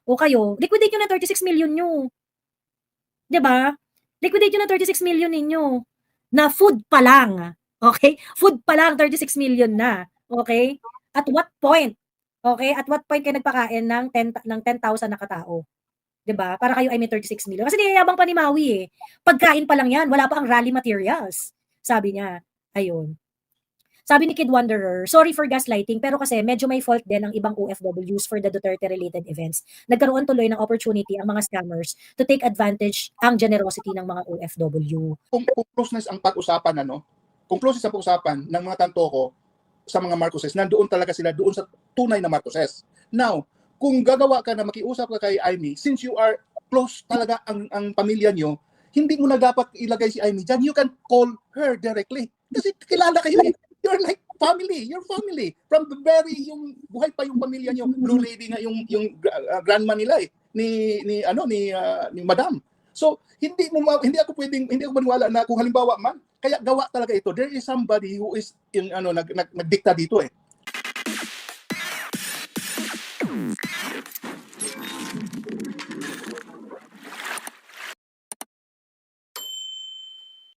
O kayo, liquidate nyo na 36 million nyo. 'Di ba? Liquidate nyo na 36 million ninyo. Na food pa lang. Okay? Food pa lang, 36 million na. Okay? At what point? Okay? At what point kayo nagpakain ng 10,000 na katao? 'Di ba? Para kayo ay may 36 million. Kasi niyayabang pa ni Maui eh. Pagkain pa lang yan, wala pa ang rally materials. Sabi niya. Ayun. Sabi ni Kid Wanderer, sorry for gaslighting, pero kasi medyo may fault din ang ibang OFWs for the Duterte-related events. Nagkaroon tuloy ng opportunity ang mga scammers to take advantage ang generosity ng mga OFW. Kung closeness ang pag-usapan, kung closeness ang pag-usapan ng mga tanto ko sa mga Marcoses, nandoon talaga sila doon sa tunay na Marcoses. Now, kung gagawa ka na makiusap ka kay Amy, since you are close talaga ang pamilya nyo, hindi mo na dapat ilagay si Amy dyan. You can call her directly. Kasi kilala kayo eh. You're like family, your family. From the very, yung buhay pa yung pamilya nyo, Blue Lady nga yung grandma nila eh, ni Madam. So, hindi ako maniwala na kung halimbawa man, kaya gawa talaga ito. There is somebody who is nagdikta dito eh.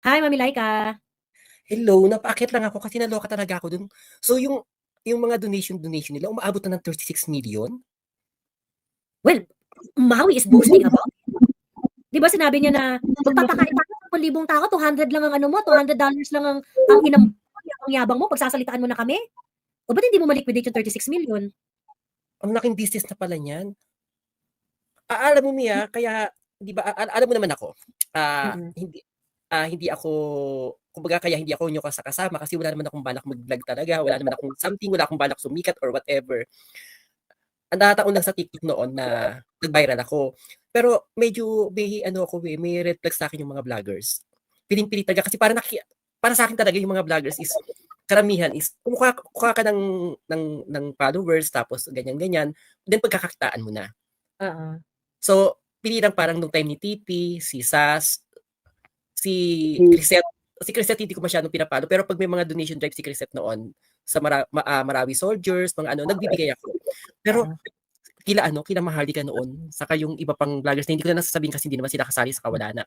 Hi, Mami Laika. Hello, napaakyat lang ako kasi naloka talaga ako dun. So yung mga donation nila, umaabot na ng 36 million? Well, Maui is boasting about it. Di ba sinabi niya na magpapakain tayo ng 1,000 tao, 200 lang ang ano mo, $200 lang ang yabang mo, pagsasalitaan mo na kami? O ba't hindi mo maliquidate yung 36 million? Ang laking business na pala niyan. Alam mo Mia, kaya, di ba, alam mo naman ako, hindi ako, kumbaga kaya hindi ako nyo kasama kasi wala naman akong balak mag-vlog talaga, wala naman akong something, wala akong balak sumikat or whatever. Ang nakataon lang sa TikTok noon na nag-viral ako. Pero medyo may red flags sa akin yung mga vloggers. Piling-pili talaga kasi para sa akin talaga yung mga vloggers is karamihan is kuha ka ng followers tapos ganyan-ganyan, then pagkakakitaan mo na. So, pili lang parang nung time ni TP, si Sas, si Crisette hindi ko masyadong pinapalo, pero pag may mga donation drive si Crisette noon sa Marawi Soldiers, mga nagbibigay ako. Pero kila Maharlika noon, saka yung iba pang vloggers na hindi ko na nasasabihin kasi hindi naman sila kasali sa kawala na.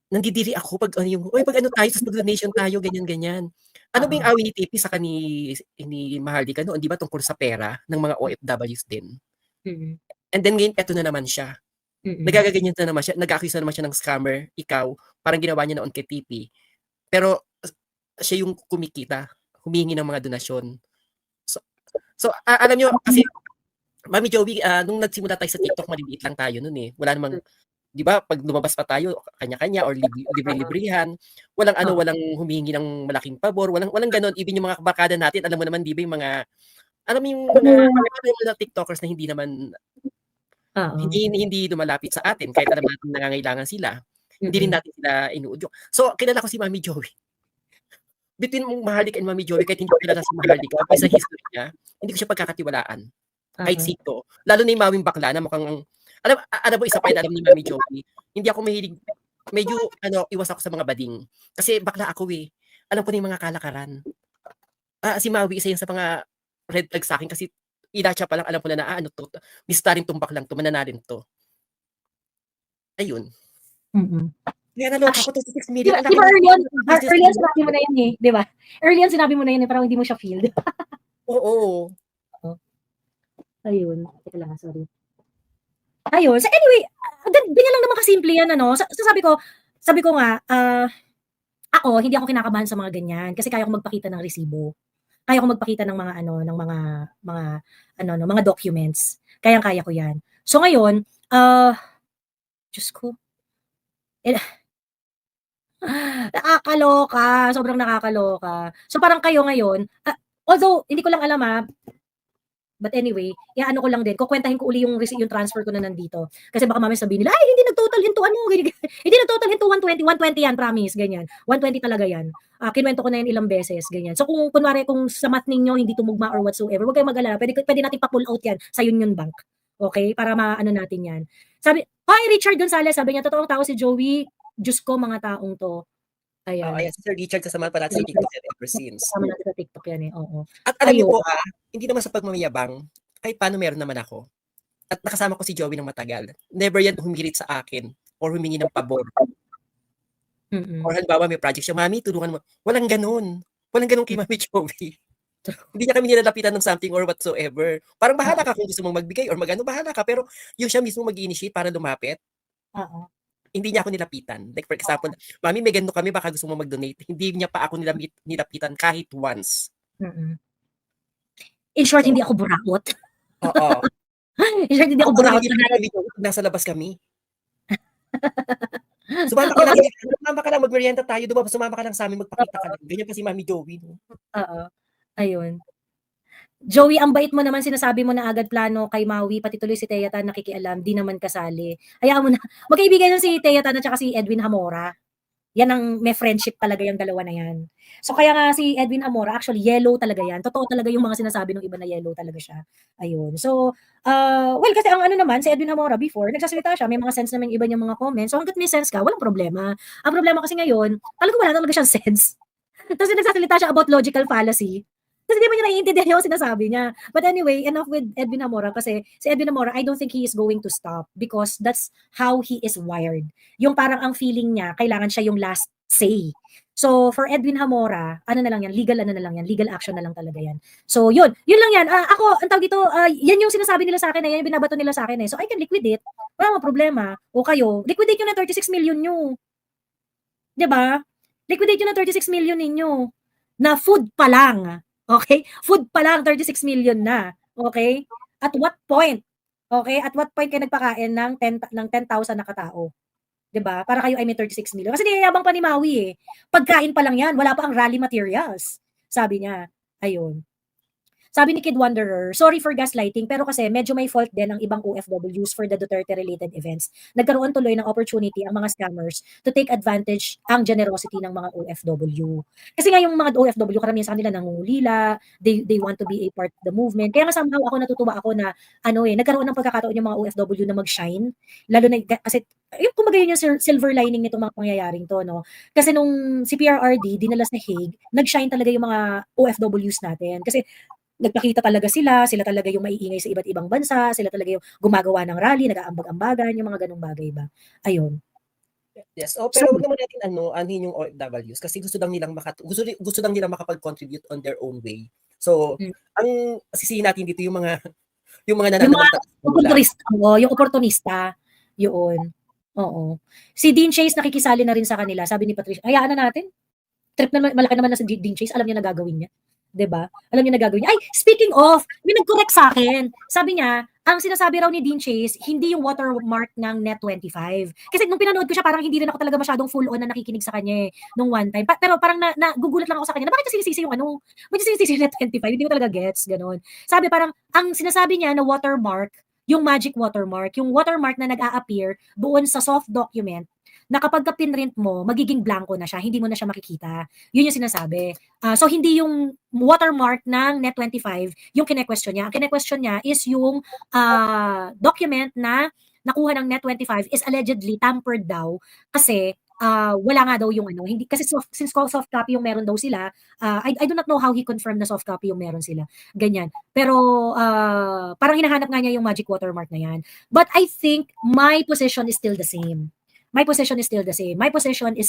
Nandidiri ako pag tayo, tapos mag-donation tayo, ganyan-ganyan. Ano ba yung awin ni TP saka ni Maharlika noon, di ba tungkol sa pera ng mga OFWs din? And then ngayon, eto na naman siya. Nagagaganyan na naman siya, nag-accuse na naman siya ng scammer, ikaw, parang ginawa niya noon kay TP. Pero siya yung kumikita, humingi ng mga donasyon. So alam niyo, kasi, Mami Joey, nung nagsimula tayo sa TikTok, maliliit lang tayo noon eh. Wala namang, di ba, pag lumabas pa tayo, kanya-kanya or libre-librihan, walang humingi ng malaking pabor, walang ganon. Even yung mga barkada natin, alam mo naman, di ba, yung mga, alam mo yung mga TikTokers na hindi naman, hindi lumalapit sa atin kahit alam natin nangangailangan sila. Hindi rin natin sila inuudyok. So, kilala ko si Mami Joey. Between Maharlika and Mami Joey, kahit hindi ko kilala si Maharlika, o sa history niya, hindi ko siya pagkakatiwalaan. Kahit sito. Lalo na yung Mawing bakla na mukhang, alam mo, isa pa yun, alam ni Mami Joey, hindi ako mahilig, medyo, iwas ako sa mga bading. Kasi bakla ako eh. Alam ko na yung mga kalakaran. Si Maui, isa yun sa mga red flag sa akin kasi siya pa lang, alam ko na to, mistarin tumbak lang to, mananarin to. Ayun. Kaya naloka ako, 36 million. Di ba early on sinabi mo na yan eh, di ba? Early on sinabi mo na yan eh, parang hindi mo siya feel. Oo. Ayun. Teka lang, sorry. Ayun. So anyway, ganyan lang naman kasimple yan, So sabi ko nga, ako, hindi ako kinakabahan sa mga ganyan kasi kaya ko magpakita ng resibo. Kaya ko magpakita ng mga mga documents. Kaya ko yan. So ngayon, Diyos ko. Nakakaloka. Sobrang nakakaloka. So parang kayo ngayon, although hindi ko lang alam but anyway, ano ko lang din, kukwentahin ko uli yung transfer ko na nandito. Kasi baka mamaya sabihin nila, ay, hindi nag-total into hindi nag-total into 120 yan, promise, ganyan. 120 talaga yan. Kinuwento ko na yan ilang beses, ganyan. So kung kunwari, kung sa math ninyo hindi tumugma or whatsoever, huwag kayong mag-alala, pwede natin pa-pull out yan sa Union Bank. Okay? Para maano natin yan. Sabi, Richard Gonzalez, sabi niya, totoong tao si Joey, Diyos ko, mga taong to. Ayan. Ayan, si Sir Richard, kasama pa natin sa TikTok ever since. Kasama natin sa TikTok yan eh, oo. At alam niyo po, hindi naman sa pagmamayabang, kahit paano meron naman ako. At nakasama ko si Joey ng matagal. Never yan humirit sa akin or humingi ng pabor. Mm. Or halimbawa may project siya, "Mami tulungan mo." Walang gano'n. Walang gano'n kay Mami Joey. Hindi niya kami nilalapitan ng something or whatsoever. Parang bahala ka kung gusto mong magbigay or mag-ano, bahala ka. Pero yung siya mismo mag-i-initiate para lumapit, Oo. hindi niya ako nilapitan. Like for example, "Mami may ganito kami baka gusto mo mag-donate." Hindi niya pa ako nilapitan kahit once. Mm. In short, So hindi ako burakot. oo. In short, hindi Ako ako pa burakot hindi kagaya kami pag nasa labas kami. Sumama ka lang, okey. sumama ka lang magmeryenda tayo, sumama ka lang sa'min magpakita ka lang. Ganyan pa si Mami Joey 'no. Oo, ayun. Joey, ang bait mo naman, sinasabi mo na agad plano kay Maui, pati tuloy si Thea Tan nakikialam, di naman kasali. Hayaan mo na. Magkaibigan yan si Thea Tan at saka si Edwin Hamora. Yan ang may friendship talaga yung dalawa na yan. So kaya nga si Edwin Hamora, actually yellow talaga yan. Totoo talaga yung mga sinasabi ng iba na yellow talaga siya. Ayun. So, well kasi ang ano naman, si Edwin Hamora before, nagsasalita siya, may mga sense naman yung iba niyang mga comments. So hangga't may sense ka, walang problema. Ang problema kasi ngayon, talagang wala talaga siyang sense. Tapos nagsasalita siya about logical fallacy. Kasi di ba niya naiintindihan yung sinasabi niya. But anyway, enough with Edwin Hamora kasi si Edwin Hamora, I don't think he is going to stop because that's how he is wired. Yung parang ang feeling niya, kailangan siya yung last say. So, for Edwin Hamora, ano na lang yan, legal ano na lang yan, legal action na lang talaga yan. So, yun lang yan. Ako, ang tawag dito, yan yung sinasabi nila sa akin, yan yung binabato nila sa akin eh. So, I can liquidate. Wala mga problema. O kayo, liquidate nyo na 36 million nyo. 'Di ba? Liquidate nyo na 36 million ninyo. Na food pa lang. Okay? Food pa lang 36 million na. Okay? At what point? Okay? At what point kayo nagpakain ng 10,000 na katao? 'Di ba? Para kayo ay may 36 million. Kasi niyayabang pa ni Maui eh. Pagkain pa lang 'yan, wala pa ang rally materials. Sabi niya. Ayun. Sabi ni Kid Wanderer, sorry for gaslighting, pero kasi medyo may fault din ang ibang OFWs for the Duterte-related events. Nagkaroon tuloy ng opportunity ang mga scammers to take advantage ang generosity ng mga OFW. Kasi nga yung mga OFW, karamihan sa kanila nangungulila, they want to be a part of the movement. Kaya nga somehow ako natutuwa ako na nagkaroon ng pagkakataon yung mga OFW na mag-shine. Lalo na kasi yung kumbaga yun yung silver lining nitong mga pangyayaring to, no? Kasi nung si PRRD dinala sa Hague, nag-shine talaga yung mga OFWs natin. Kasi nagpakita talaga sila talaga yung maiingay sa iba't ibang bansa, sila talaga yung gumagawa ng rally, nag-aambag-ambagan, yung mga ganung bagay ba. Ayun. Yes. Oh, So, pero wag naman natin anuhin yung OFWs kasi gusto lang nilang makapag-contribute on their own way. So, mm, ang sisihin natin dito yung mga yung mga nananamantala sa kanila. oportunista, yung oportunista, yun. Oo. Si Dean Chase nakikisali na rin sa kanila, sabi ni Patricia. Hayaan na natin. Trip na malaki naman na si Dean Chase, alam niya na gagawin niya. 'Di ba? Alam niya na gagawin niya. Ay, speaking of, may nag-correct sa akin. Sabi niya, ang sinasabi raw ni Dean Chase, hindi yung watermark ng Net25. Kasi nung pinanood ko siya, parang hindi rin ako talaga masyadong full on na nakikinig sa kanya nung one time. Pero parang nagugulat lang ako sa kanya, na bakit niya sinisisi yung bakit niya sinisisi yung Net25? Hindi ko talaga gets, ganun. Sabi parang, ang sinasabi niya na watermark, yung magic watermark na nag-a-appear doon sa soft document, na kapag pinrint mo, magiging blanco na siya, hindi mo na siya makikita. Yun yung sinasabi. So, hindi yung watermark ng Net25 yung kine-question niya. Ang kine-question niya is yung document na nakuha ng Net25 is allegedly tampered daw kasi wala nga daw yung hindi kasi since soft copy yung meron daw sila, I do not know how he confirmed na soft copy yung meron sila. Ganyan. Pero parang hinahanap nga niya yung magic watermark na yan. But I think my position is still the same. My position is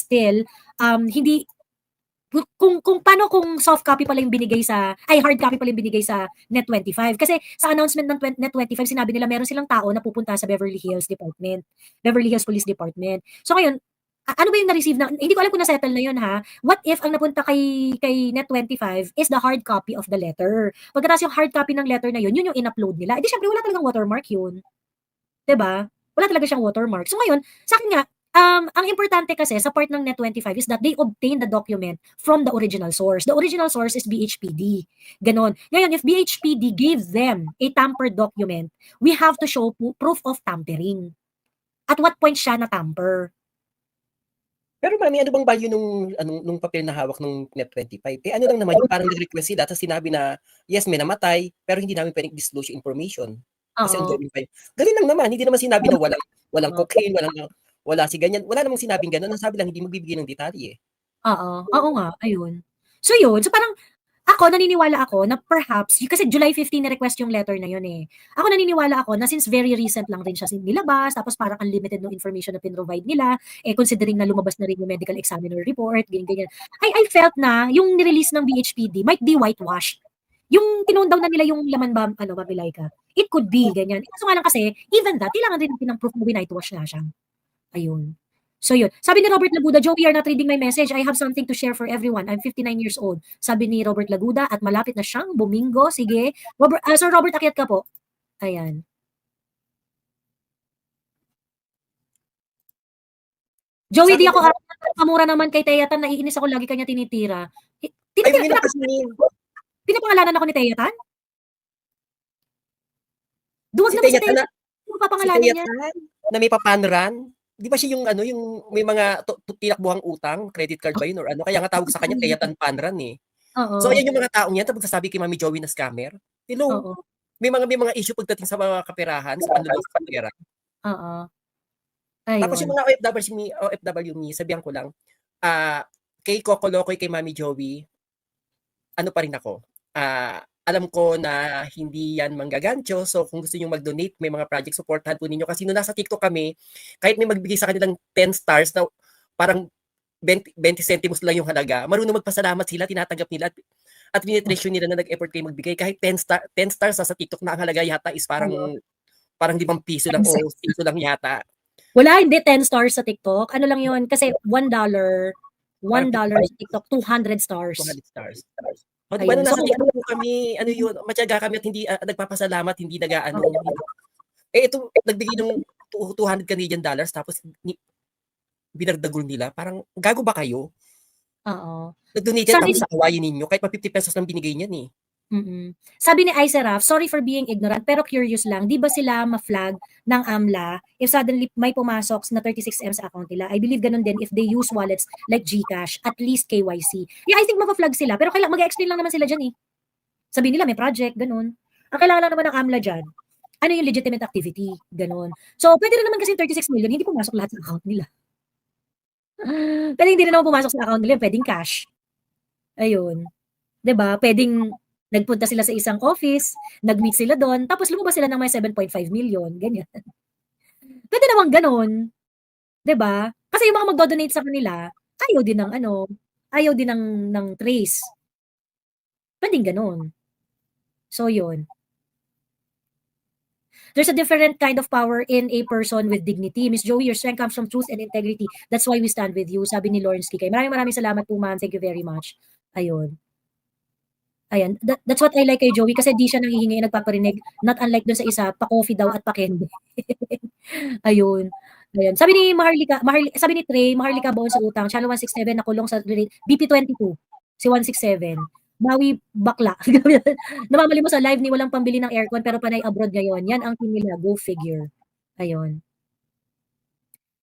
still hindi kung paano kung soft copy pala yung binigay hard copy pala yung binigay sa Net25. Kasi sa announcement ng Net25, sinabi nila meron silang tao na pupunta sa Beverly Hills Police Department. So ngayon, ano ba yung na-receive na, hindi ko alam kung na-settle na yun ha. What if ang napunta kay Net25 is the hard copy of the letter? Pagkatapos yung hard copy ng letter na yun yung in-upload nila. Edi syempre wala talagang watermark yun. 'Di ba? Wala talaga siyang watermark. So ngayon, sa akin nga, ang importante kasi sa part ng Net25 is that they obtain the document from the original source. The original source is BHPD. Ganon. Ngayon, if BHPD gave them a tampered document, we have to show proof of tampering. At what point siya na-tamper? Pero mami, ano bang value nung papel na hawak nung Net25? Ano lang naman yung parang nag-request sila tapos sinabi na, yes, may namatay, pero hindi namin pwedeng disclose yung information. Kasi ongoing pa yun. Ganun lang naman, hindi naman sinabi na walang cocaine, wala si ganyan. Wala namang sinabing ganun. Ang sabi lang, hindi magbibigay ng detalye. Oo nga, ayun. So yun, so parang Ako, naniniwala ako na perhaps, kasi July 15 na-request yung letter na yun eh. Ako naniniwala ako na since very recent lang rin siya nilabas, tapos parang unlimited no information na pinrovide nila, considering na lumabas na rin yung medical examiner report, ganyan. I felt na yung nirelease ng BHPD might be whitewashed. Yung tinone down na nila yung laman ba, Babilayka. It could be, ganyan. Kaso nga lang kasi, even that, kailangan din natin ng proof na whitewash nga siya. Ayun. So yun. Sabi ni Robert Laguda, Joey, you're not reading my message. I have something to share for everyone. I'm 59 years old. Sabi ni Robert Laguda at malapit na siyang bumingo. Sige. Sir Robert, akyat ka po. Ayan. Joey, Sabi di ako niya- kamura naman kay Teyatan. Naiinis ako lagi kanya tinitira. Ay, may napasin. Pinapangalanan ako ni Teyatan? Duwag Si naman si Teyatan Teyatan. Ano Si papangalanan niya? Teyatan na may papanran. Di ba siya yung yung may mga tinakbuhang utang, credit card ba yun or ano? Kaya nga tawag sa kanya Teyatan Panran eh. Oo. So ayan yung mga taong yan, tapos magsasabi kay Mami Joey na scammer. Hello. Oo. May mga issue pagdating sa mga kaperahan, sa panluloko sa pera. Oo. Tapos yung Ayun. mga OFW me, sabihan ko lang, kay Coco Locoy, kay Mami Joey, ano pa rin ako, alam ko na hindi yan manggagancho. So kung gusto niyo mag-donate, may mga project supportahan po ninyo. Kasi nung nasa TikTok kami, kahit may magbigay sa kanilang 10 stars na parang 20 centimos lang yung halaga, marunong magpasalamat sila, tinatanggap nila at tinitreasure nila na nag-effort kayo magbigay. Kahit 10 stars sa TikTok na ang halaga yata is parang 5 piso lang o piso lang yata. Wala, hindi 10 stars sa TikTok. Ano lang yun? Kasi $1 sa TikTok, 200 stars. 200 stars. O, diba, nung nasa TikTok po kami, ano yun, matyaga kami at hindi nagpapasalamat, hindi nag-ano. Ito, nagbigay ng $200 Canadian dollars, tapos binardagol nila. Parang, gago ba kayo? Oo. Nag-donate yan, tapos sa kawain ninyo, kahit pa 50 pesos lang binigay niyan eh. Sabi ni Iseraf, sorry for being ignorant, pero curious lang, di ba sila ma-flag ng AMLA if suddenly may pumasok na 36M sa account nila? I believe ganun din if they use wallets like GCash, at least KYC. Yeah, I think ma-flag sila, pero kailangan mag-explain lang naman sila dyan eh. Sabi nila may project, ganun. Ang kailangan lang naman ng AMLA dyan, ano yung legitimate activity, ganun. So, pwede rin naman kasi 36 million, hindi pumasok lahat sa account nila. Pero hindi rin naman pumasok sa account nila, pwedeng cash. Ayun. 'Di ba? Pwedeng nagpunta sila sa isang office, nag-meet sila doon, tapos lumabas sila ng may 7.5 million, ganyan. Pwede naman gano'n. 'Di ba? Kasi yung mga magdo-donate sa kanila, ayaw din ng trace. Pwedeng gano'n. So, yun. There's a different kind of power in a person with dignity. Miss Joey, your strength comes from truth and integrity. That's why we stand with you, sabi ni Lawrence Kikay. Maraming salamat po, ma'am. Thank you very much. Ayun. Ayan, that's what I like kay Joey kasi di siya nanghihingi, nagpaparinig. Not unlike dun sa isa, pa-coffee daw at pa-candy. Ayun. Ayan. Sabi ni Trey, Maharlika Baon sa utang, Channel 167 nakulong sa BP22. Si 167. Bawi bakla. Namamali mo sa live ni walang pambili ng aircon pero panay abroad ngayon. Yan ang team nila. Go figure. Ayun.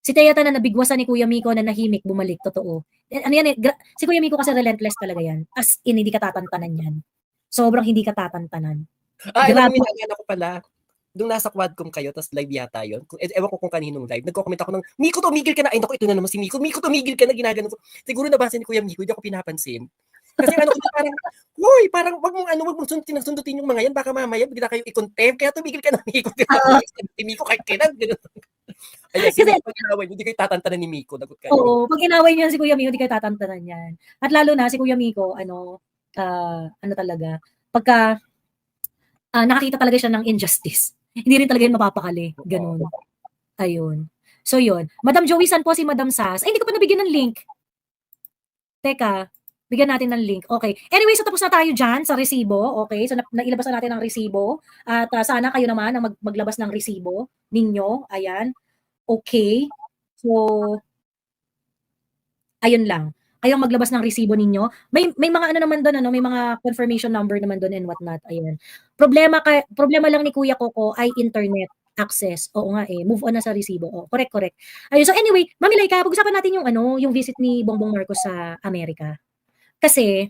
Si Teyatan na nabigwasan ni Kuya Miko na nahimik, bumalik, totoo. Ano yan eh, si Kuya Miko kasi relentless talaga yan. As in, hindi ka tatantanan yan. Sobrang hindi ka tatantanan. Alam mo, minalala ko pala, nung nasa Quadcom kayo, tapos live yata yun, ewan ko kung kaninong live, nagko-comment ako ng, Miko, tumigil ka na. Ay, naku, ito na naman si Miko. Miko, tumigil ka na, ginagano ko. Siguro nabasa ni Kuya Miko, hindi ako pinapansin. Kasi parang, uy, parang wag mong sundutin yung mga yan, baka mamaya bigla kayo i-contempt, kaya tumigil ka na, Miko. Si Miko kahit kailan, gano'n. Ay, kasi pag inaway, hindi kayo tatantanan ni Miko. Oo, pag inaway niya si Kuya Miko, hindi kayo tatantanan yan. At lalo na si Kuya Miko, ano talaga, pagka nakakita talaga siya ng injustice, hindi rin talaga yun mapapakali. Ganun. Ayun. So, yun. Madam Joey, saan po si Madam Sas? Ay, hindi ko pa nabigyan ng link. Teka, bigyan natin ng link. Okay. Anyway, so tapos na tayo dyan sa resibo. Okay. So, nailabas na natin ang resibo. At sana kayo naman ang maglabas ng resibo ninyo. Ayan. Okay. So, ayun lang. Kayong maglabas ng resibo ninyo. May mga ano naman doon, may mga confirmation number naman doon and whatnot. Ayun. Problema lang ni Kuya Coco ay internet access. Oo nga eh. Move on na sa resibo. Oh, correct. Ayun. So anyway, Mami Laika, pag-usapan natin yung visit ni Bongbong Marcos sa Amerika. Kasi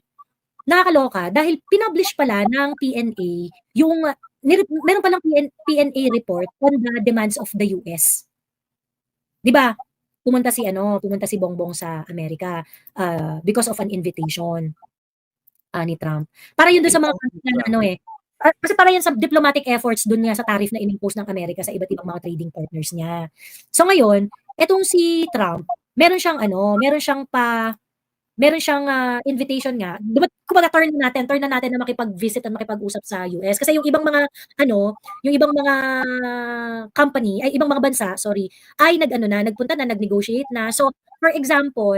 nakakaloka dahil pinublish pala ng PNA yung meron palang PNA report on the demands of the US. 'Di ba? Pumunta si Bongbong sa Amerika because of an invitation. ni Trump. Para yun dun sa mga country na ano kasi para yan sa diplomatic efforts dun nga sa tariff na inimpose ng Amerika sa iba't ibang mga trading partners niya. So ngayon, etong si Trump, meron siyang invitation nga. Kumbaga turn na natin na makipag-visit at makipag-usap sa US. Kasi yung ibang mga company, ay ibang mga bansa, sorry, ay nagpunta na, nag-negotiate na. So, for example,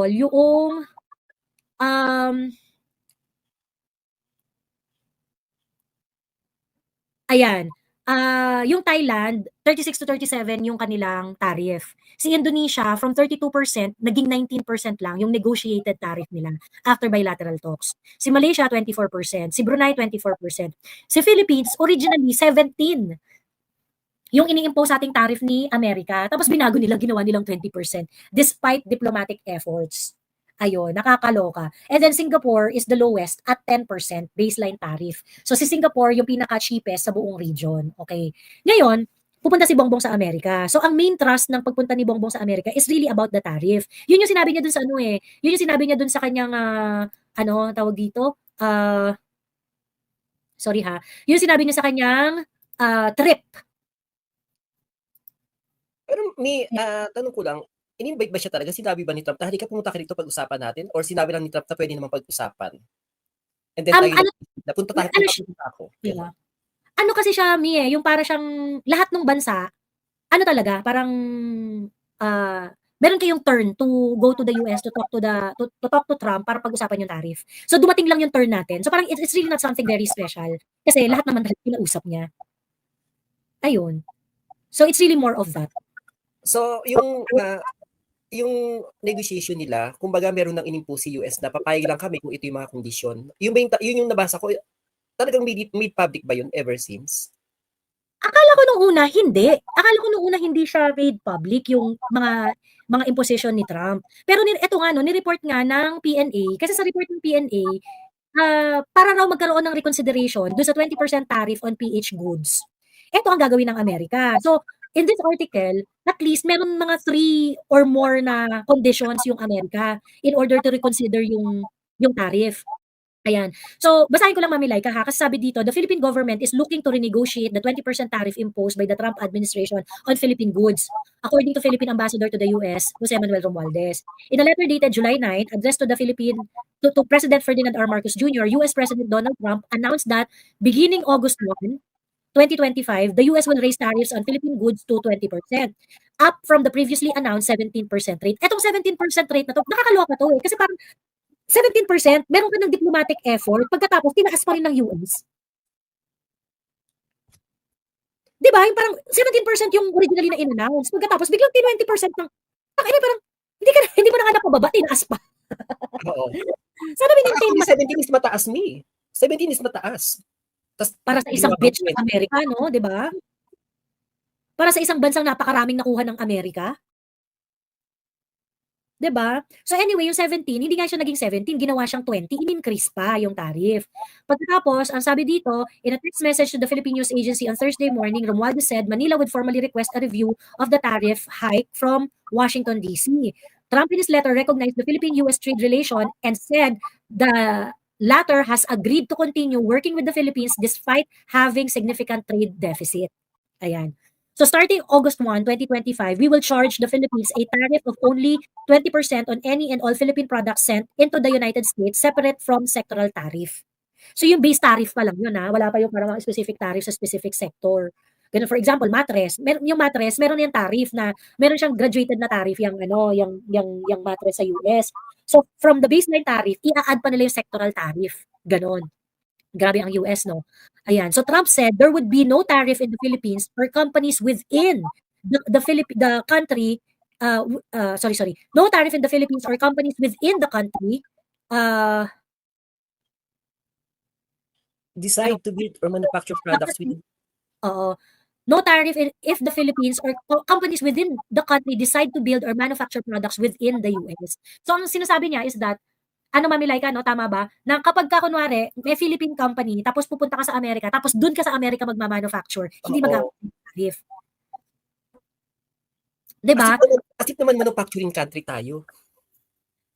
yung ayan, yung Thailand, 36 to 37 yung kanilang tariff. Si Indonesia, from 32%, naging 19% lang yung negotiated tariff nila after bilateral talks. Si Malaysia, 24%. Si Brunei, 24%. Si Philippines, originally, 17 yung ini-impose sa ating tariff ni Amerika. Tapos binago nilang, ginawa nilang 20% despite diplomatic efforts. Ayun, nakakaloka. And then Singapore is the lowest at 10% baseline tariff. So si Singapore yung pinaka-cheapest sa buong region. Okay. Ngayon, pupunta si Bongbong sa Amerika. So ang main thrust ng pagpunta ni Bongbong sa Amerika is really about the tariff. Yun yung sinabi niya dun sa yun yung sinabi niya dun sa kanyang tawag dito? Sorry ha. Yun yung sinabi niya sa kanyang trip. Pero may tanong ko lang, in-invite ba siya talaga? Sinabi ba ni Trump na halika pumunta ka rito pag-usapan natin? Or sinabi lang ni Trump na pwede naman pag-usapan? And then napunta tayo, punta ako. Yeah. Ano kasi siya, yung para siyang lahat ng bansa, talaga, parang meron kayong turn to go to the US to talk to Trump para pag-usapan yung tariff. So dumating lang yung turn natin. So parang it's really not something very special kasi lahat naman talaga kinausap niya. Ayun. So it's really more of that. So yung negotiation nila, kumbaga meron nang inimpose si US na papayag lang kami kung ito yung mga kondisyon. Yun yung nabasa ko, talagang made public ba yun ever since? Akala ko nung una hindi siya made public yung mga imposition ni Trump. Pero eto nga ni-report nga ng PNA, kasi sa report ng PNA, para raw magkaroon ng reconsideration doon sa 20% tariff on PH goods. Ito ang gagawin ng Amerika. So, in this article, at least meron mga 3 or more na conditions yung Amerika in order to reconsider yung tariff. Ayan. So, basahin ko lang Mami Laika ha, kasi sabi dito, the Philippine government is looking to renegotiate the 20% tariff imposed by the Trump administration on Philippine goods, according to Philippine Ambassador to the US, Jose Manuel Romualdez. In a letter dated July 9, addressed to to President Ferdinand R. Marcos Jr., US President Donald Trump announced that beginning August 1, 2025, the US will raise tariffs on Philippine goods to 20%, up from the previously announced 17% rate. Etong 17% rate na to, nakakaloka to kasi parang 17%, meron ka ng diplomatic effort, pagkatapos tinaas pa rin ng US. Di ba? Yung parang 17% yung originally na in-announce, pagkatapos biglang 20% ng, parang, hindi mo na nga napababa, tinaas pa. Oo. Sana maintain mo. 17 is mataas, 17 is mataas. Para sa isang bitch ng Amerika, no? Di ba? Para sa isang bansang napakaraming nakuha ng Amerika. Diba? So anyway, yung 17, hindi nga siya naging 17, ginawa siyang 20, in-increase pa yung tariff. Pagkatapos, ang sabi dito, in a text message to the Philippine News Agency on Thursday morning, Romualdez said Manila would formally request a review of the tariff hike from Washington, D.C. Trump in his letter recognized the Philippine-US trade relation and said the latter has agreed to continue working with the Philippines despite having significant trade deficit. Ayan. So starting August 1, 2025, we will charge the Philippines a tariff of only 20% on any and all Philippine products sent into the United States separate from sectoral tariff. So yung base tariff pa lang yun wala pa yung parang specific tariff sa specific sector. Ganun, for example, mattress. Yung mattress, meron yung tariff na, meron siyang graduated na tariff yung mattress sa US. So from the baseline tariff, i-add pa nila yung sectoral tariff. Ganon. Grabe ang US, no? Ayan. So Trump said there would be no tariff in the Philippines for companies within the country. No tariff in the Philippines or companies within the country decide to build or manufacture products within. No tariff if the Philippines or companies within the country decide to build or manufacture products within the US. So ang sinasabi niya is that Mami Laika, no? Tama ba? Na kapag ka, kunwari, may Philippine company, tapos pupunta ka sa Amerika, tapos dun ka sa Amerika magmamanufacture, hindi mag-tariff. Diba? As if naman manufacturing country tayo.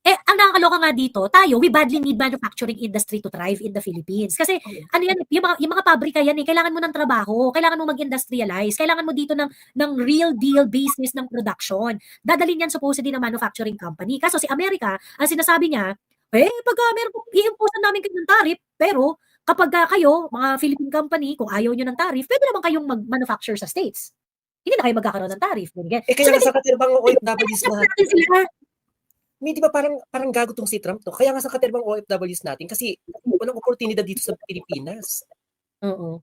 Ang nakakaloka nga dito, tayo, we badly need manufacturing industry to thrive in the Philippines. Kasi, ano yan, yung mga pabrika yan kailangan mo ng trabaho, kailangan mo mag-industrialize, kailangan mo dito ng real deal business ng production. Dadalhin yan supposedly ng manufacturing company. Kaso si Amerika, ang sinasabi niya, pagka meron, i-imposean namin kayo ng tariff, pero kapag kayo, mga Philippine company, kung ayaw nyo ng tariff, pwede naman kayong mag-manufacture sa States. Hindi na kayo magkakaroon ng tariff. Kaya nga sa katerbang OFWs natin sila. Di ba parang gago tong si Trump to? Kaya nga sa katerbang OFWs natin kasi walang oportunidad dito sa Pilipinas. Oo.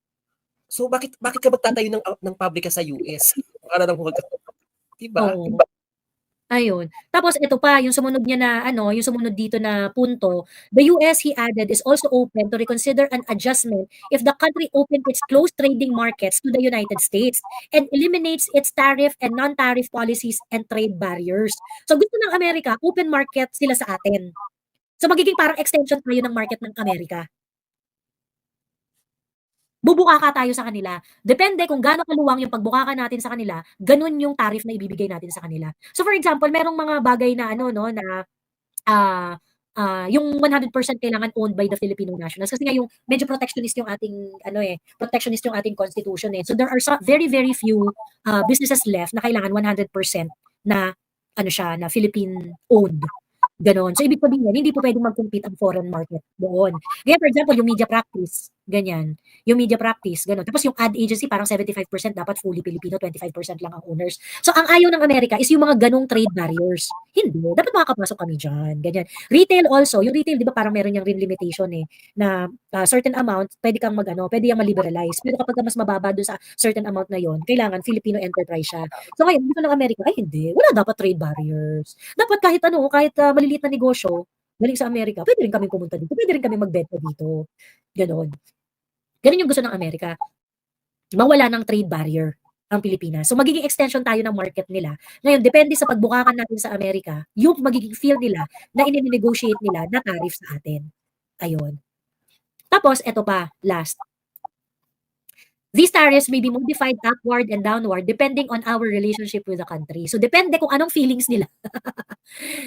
So bakit ka magtatayo ng pabrika sa US? Para lang diba? Oo. Ayun. Tapos ito pa, yung sumunod niya na yung sumunod dito na punto, the US, he added, is also open to reconsider an adjustment if the country opened its closed trading markets to the United States and eliminates its tariff and non-tariff policies and trade barriers. So gusto ng Amerika, open market sila sa atin. So magiging parang extension tayo ng market ng Amerika. Bubukaka tayo sa kanila. Depende kung gaano kaluwang yung pagbukaka natin sa kanila, ganun yung tariff na ibibigay natin sa kanila. So for example, merong mga bagay na yung 100% kailangan owned by the Filipino nationals kasi nga yung medyo protectionist yung ating protectionist yung ating constitution eh. So there are very very few businesses left na kailangan 100% na na Philippine owned. Ganon. So ibig sabihin hindi po pwedeng mag-compete ang foreign market doon. Kaya for example, yung media practice, ganyan. Yung media practice, gano'n. Tapos yung ad agency, parang 75% dapat fully Filipino, 25% lang ang owners. So, ang ayaw ng Amerika is yung mga ganong trade barriers. Hindi. Dapat makakapasok kami dyan. Ganyan. Retail also. Yung retail, di ba parang meron yung rin limitation na certain amount, pwede kang pwede yung ma-liberalize. Pero kapag mas mababa dun sa certain amount na yon, kailangan Filipino enterprise siya. So, ngayon, dito ng Amerika, hindi. Wala dapat trade barriers. Dapat kahit maliliit na negosyo, galing sa Amerika, pwede rin kami pumunta dito. Pwede rin kami magbenta dito. Ganon. Ganun yung gusto ng Amerika. Mawala ng trade barrier ang Pilipinas. So magiging extension tayo ng market nila. Ngayon, depende sa pagbukakan natin sa Amerika, yung magiging feel nila na i-negotiate nila na tariff sa atin. Ayun. Tapos, eto pa, last. These tariffs may be modified upward and downward depending on our relationship with the country. So, depende kung anong feelings nila.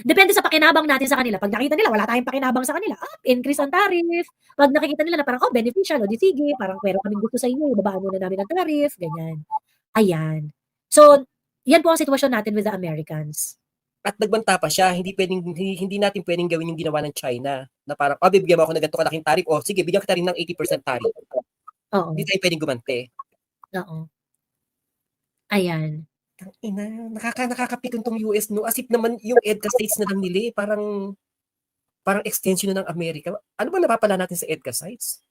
Depende sa pakinabang natin sa kanila. Pag nakita nila, wala tayong pakinabang sa kanila, increase ang tariff. Pag nakikita nila na parang, beneficial, di sige, parang meron kaming gusto sa inyo, babaan muna namin ang tariff, ganyan. Ayan. So, yan po ang sitwasyon natin with the Americans. At nagbanta pa siya, hindi natin pwedeng gawin yung ginawa ng China na parang, bibigyan mo ako ng ganito kalaking tariff, sige, bigyan kita rin ng 80% tariff. Oo. Hindi tayo pwedeng gumante. Oo. Ayan. Nakakapikon tong US, no? As if naman yung EDCA states na lang nila, parang extension na ng Amerika. Ano ba napapala natin sa EDCA sites?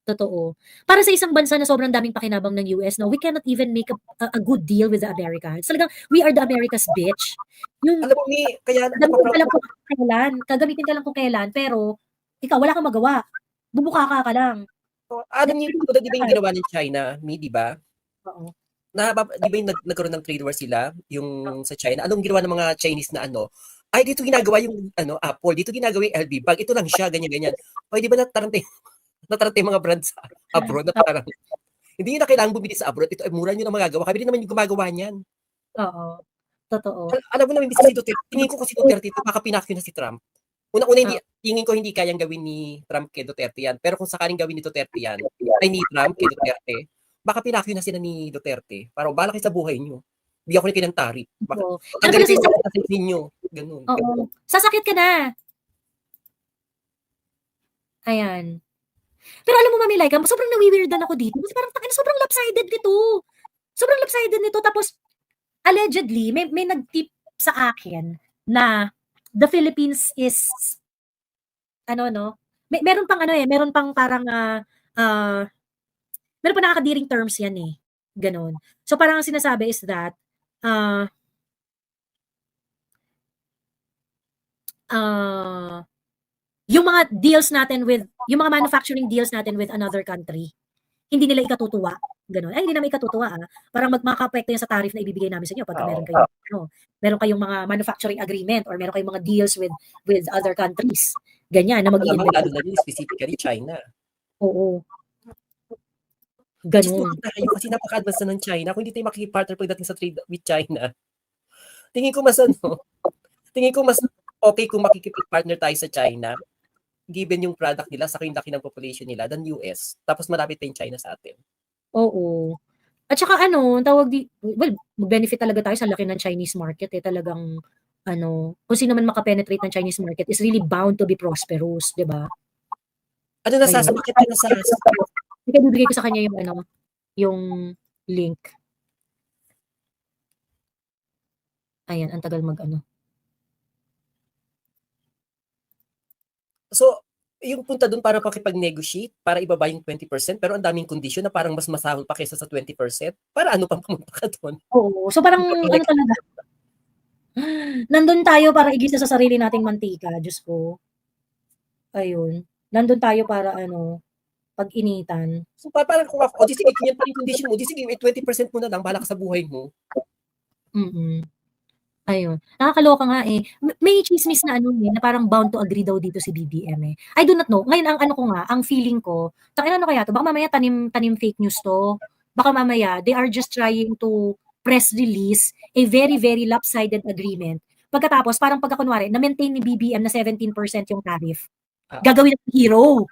Totoo. Para sa isang bansa na sobrang daming pakinabang ng US, we cannot even make a good deal with the Americans. Talagang, we are the America's bitch. Alam mo, kaya gagamitin ka lang kung kailan, pero ikaw, wala kang magawa. Bubukaka ka lang. Alam niyo, di ba yung ginawa ng China, di ba? Oo. Di ba yung nagkaroon ng trade war sila, yung sa China? Anong ginawa ng mga Chinese na ay, dito ginagawa yung Apple, dito ginagawa yung LB bag, ito lang siya, ganyan-ganyan. Ay, di ba natarante mga brands sa abroad na parang, hindi nyo na kailangan bumili sa abroad, ito ay mura nyo na magagawa, kami rin naman yung gumagawa niyan. Oo. Totoo. Alam mo naman, si Duterte, tingin ko kasi Duterte ito, baka pinakyo na si Trump. Una, tingin ko hindi kayang gawin ni Trump kay Duterte yan. Pero kung sakaling gawin ni Duterte yan, ay ni Trump kay Duterte, baka pinakyo na sila ni Duterte. Parang bahala kayo sa buhay nyo. Bigyan ko rin kayo ng tarif. Ang galing sa ninyo. Ganun. Oo. Sasakit ka na. Ayan. Pero alam mo, Mami Laika, sobrang nawiweirdan ako dito. Kasi parang sobrang lopsided nito. Sobrang lopsided nito. Tapos, allegedly, may nag-tip sa akin na the Philippines is meron pang meron pang parang meron pa nakakadiring terms yan ganon. So parang ang sinasabi is that yung mga deals natin yung mga manufacturing deals natin with another country, hindi nila ikatutuwa. Ganun. Ay, hindi naman ikatutuwa. Parang makaka-apekto yan sa tariff na ibibigay namin sa inyo pagka meron kayong mga manufacturing agreement or meron kayong mga deals with other countries. Ganyan na mag-i-invest. Lalo na yun, specifically China. Oo. Ganun. Kasi napaka-advance na ng China. Kung hindi tayo makikipart pagdating sa trade with China, tingin ko mas okay kung makikipag-partner tayo sa China, given yung product nila sa laki ng population nila than US. Tapos malapit pa yung China sa atin. Oo. At saka ano, tawag well, mag-benefit talaga tayo sa laki ng Chinese market eh. Talagang ano, kung sino man makapenetrate ng Chinese market is really bound to be prosperous, 'di ba? Ano na Sas? Ayun. Bakit ka na Sas? Kaya bibigay ko sa kanya yung ano, yung link. Ayan, ang tagal mag-ano. So, yung punta dun para pakipag-negotiate, para ibaba yung 20%, pero ang daming condition na parang mas masahol pa kaysa sa 20%. Para ano pang pumunta ka dun? Oo. So parang ano talaga, nandun tayo para igisa sa sarili nating mantika, Diyos ko. Ayun. Nandun tayo para ano, pag-initan. So, parang kung ako, o di sige, kung yan pa yung condition mo, di sige, may 20% mo na lang, bahala ka sa buhay mo. Mm. Ayun. Nakakaloka nga eh. May chismis na ano eh, na parang bound to agree daw dito si BBM eh. I do not know. Ngayon ang ano ko nga, ang feeling ko, ano kaya to? Baka mamaya tanim fake news to. Baka mamaya they are just trying to press release a very very lopsided agreement. Pagkatapos parang pagkakunwari, na-maintain ni BBM na 17% yung tariff. Gagawin ng hero.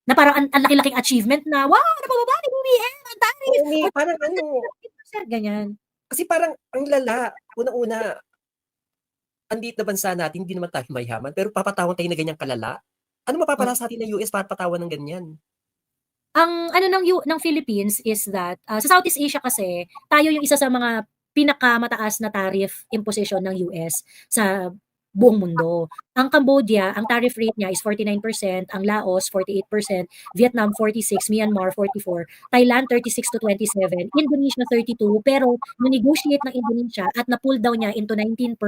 Na parang ang laki-laking achievement na, wow, napababa ni BBM ang tariff. Oo, parang ano, ganyan. kasi parang ang lala, una-una, ang liit na bansa natin, hindi naman tayo mayaman, pero papatawan tayo na ganyang kalala. Ano mapapala sa atin ng US para patawan ng ganyan? Ang ano ng Philippines is that sa Southeast Asia kasi tayo yung isa sa mga pinakamataas na tariff imposition ng US sa buong mundo. Ang Cambodia, ang tariff rate niya is 49%, ang Laos 48%, Vietnam 46, Myanmar 44, Thailand 36 to 27, Indonesia 32, pero na-negotiate ng Indonesia at na-pull down niya into 19%.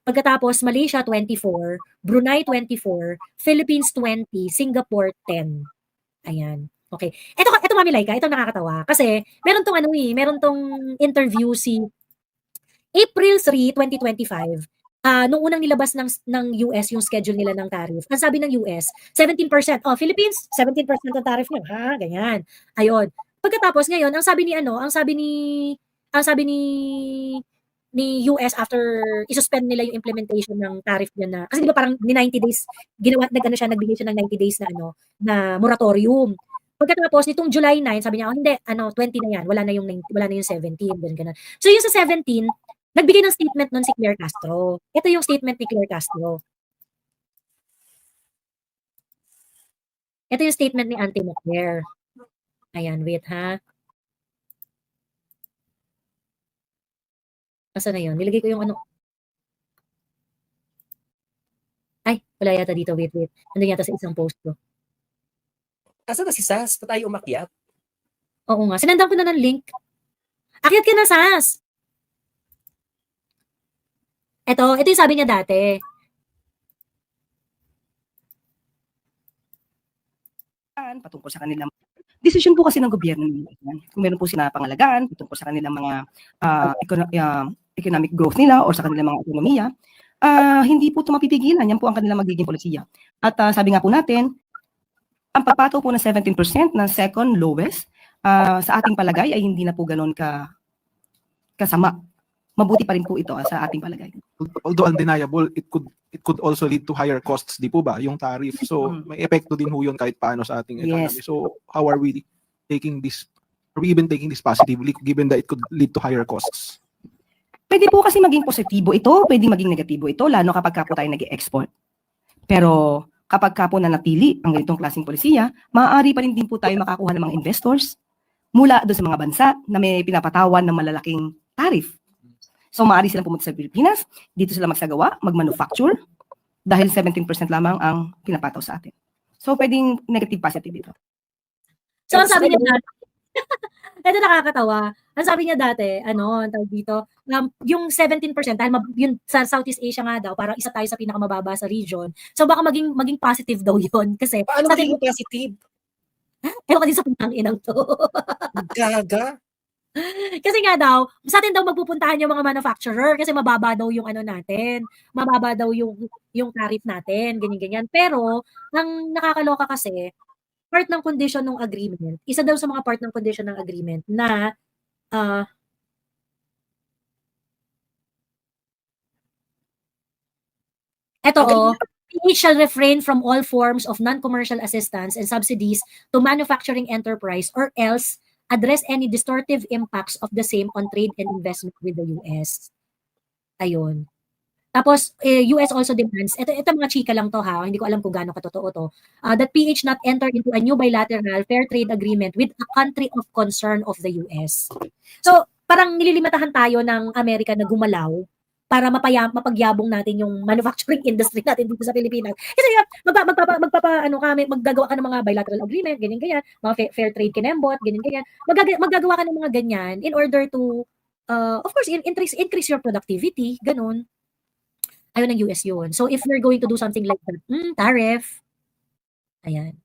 Pagkatapos Malaysia 24, Brunei 24, Philippines 20, Singapore 10. Ayan. Okay. Ito Mami Laika, ito nakakatawa. Kasi meron tong ano meron tong interview si April 3, 2025. Nung unang nilabas ng US yung schedule nila ng tariff. Ang sabi ng US, 17%. Oh, Philippines, 17% ang tariff niyo. Ha, ganyan. Ayun. Pagkatapos ngayon, ang sabi ni US after isuspend nila yung implementation ng tariff niya na kasi di ba parang ni 90 days nagbigay siya ng 90 days na na moratorium. Pagkatapos nitong July 9, sabi niya, "Oh, hindi, 20 na 'yan. Wala na yung 17." Ganun. So yung sa 17, nagbigay ng statement nun si Claire Castro. Ito yung statement ni Claire Castro. Ito yung statement ni Auntie mo, Claire. Ayan, wait ha. Nasaan na yun? Nilagay ko yung ano. Ay, wala yata dito. Wait. Nandun yata sa isang post ko. Asa na si Sas? Pa tayo umakyat? Oo nga. Sinandan ko na ng link. Akyat ka na, Sas! Ito yung sabi niya dati. Patungkol sa kanilang desisyon po kasi ng gobyerno nila. Kung meron po sila pangalagaan patungkol sa kanilang mga economic growth nila or sa kanilang mga ekonomiya, hindi po ito mapipigilan. Yan po ang kanilang magiging polisiya. At sabi nga po natin, ang pagpataw po ng 17% na second lowest, sa ating palagay ay hindi na po ganoon kasama. Mabuti pa rin po ito sa ating palagay. Although undeniable, it could also lead to higher costs, di po ba, yung tariff. So, may epekto din ho yun kahit paano sa ating economy. Yes. So, how are we taking this, are we even taking this positively given that it could lead to higher costs? Pwede po kasi maging positibo ito, pwede maging negatibo ito, lalo kapag ka po tayo nag-export. Pero kapag ka po nanatili ang ganitong klaseng polisiya, maaari pa rin din po tayo makakuha ng mga investors mula doon sa mga bansa na may pinapatawan ng malalaking tariff. So maaari silang pumunta sa Pilipinas, dito sila magsagawa, mag-manufacture, dahil 17% lamang ang pinapataw sa atin. So pwedeng negative positive ito. So ang sabi niya dati, ito nakakatawa. Ang sabi niya dati, tawag dito, yung 17%, dahil yun sa Southeast Asia nga daw, parang isa tayo sa pinakamababa sa region. So baka maging positive daw yun. Kasi, paano maging positive? Ewan ka din sa putang inang to. Gaga? Kasi nga daw, sa atin daw magpupuntahan yung mga manufacturer kasi mababa daw yung natin. Mababa daw yung tariff natin, ganyan-ganyan. Pero, ang nakakaloka kasi, part ng condition ng agreement, isa daw sa mga part ng condition ng agreement na Eto, Ang PH shall refrain from all forms of non-commercial assistance and subsidies to manufacturing enterprise or else address any distortive impacts of the same on trade and investment with the US. Ayun. Tapos, US also demands, ito mga chika lang to ha, hindi ko alam kung gaano katotoo to, that PH not enter into a new bilateral fair trade agreement with a country of concern of the US. So, parang nililimitahan tayo ng Amerika na gumalaw para mapagyabong natin yung manufacturing industry natin dito sa Pilipinas. Kasi maggagawa ka ng mga bilateral agreement, ganyan-ganyan, mga fair trade kinembot, ganyan-ganyan. Maggagawa ka ng mga ganyan in order to, of course, increase your productivity, ganun. Ayaw ng US yun. So, if you're going to do something like that, tariff. Ayan.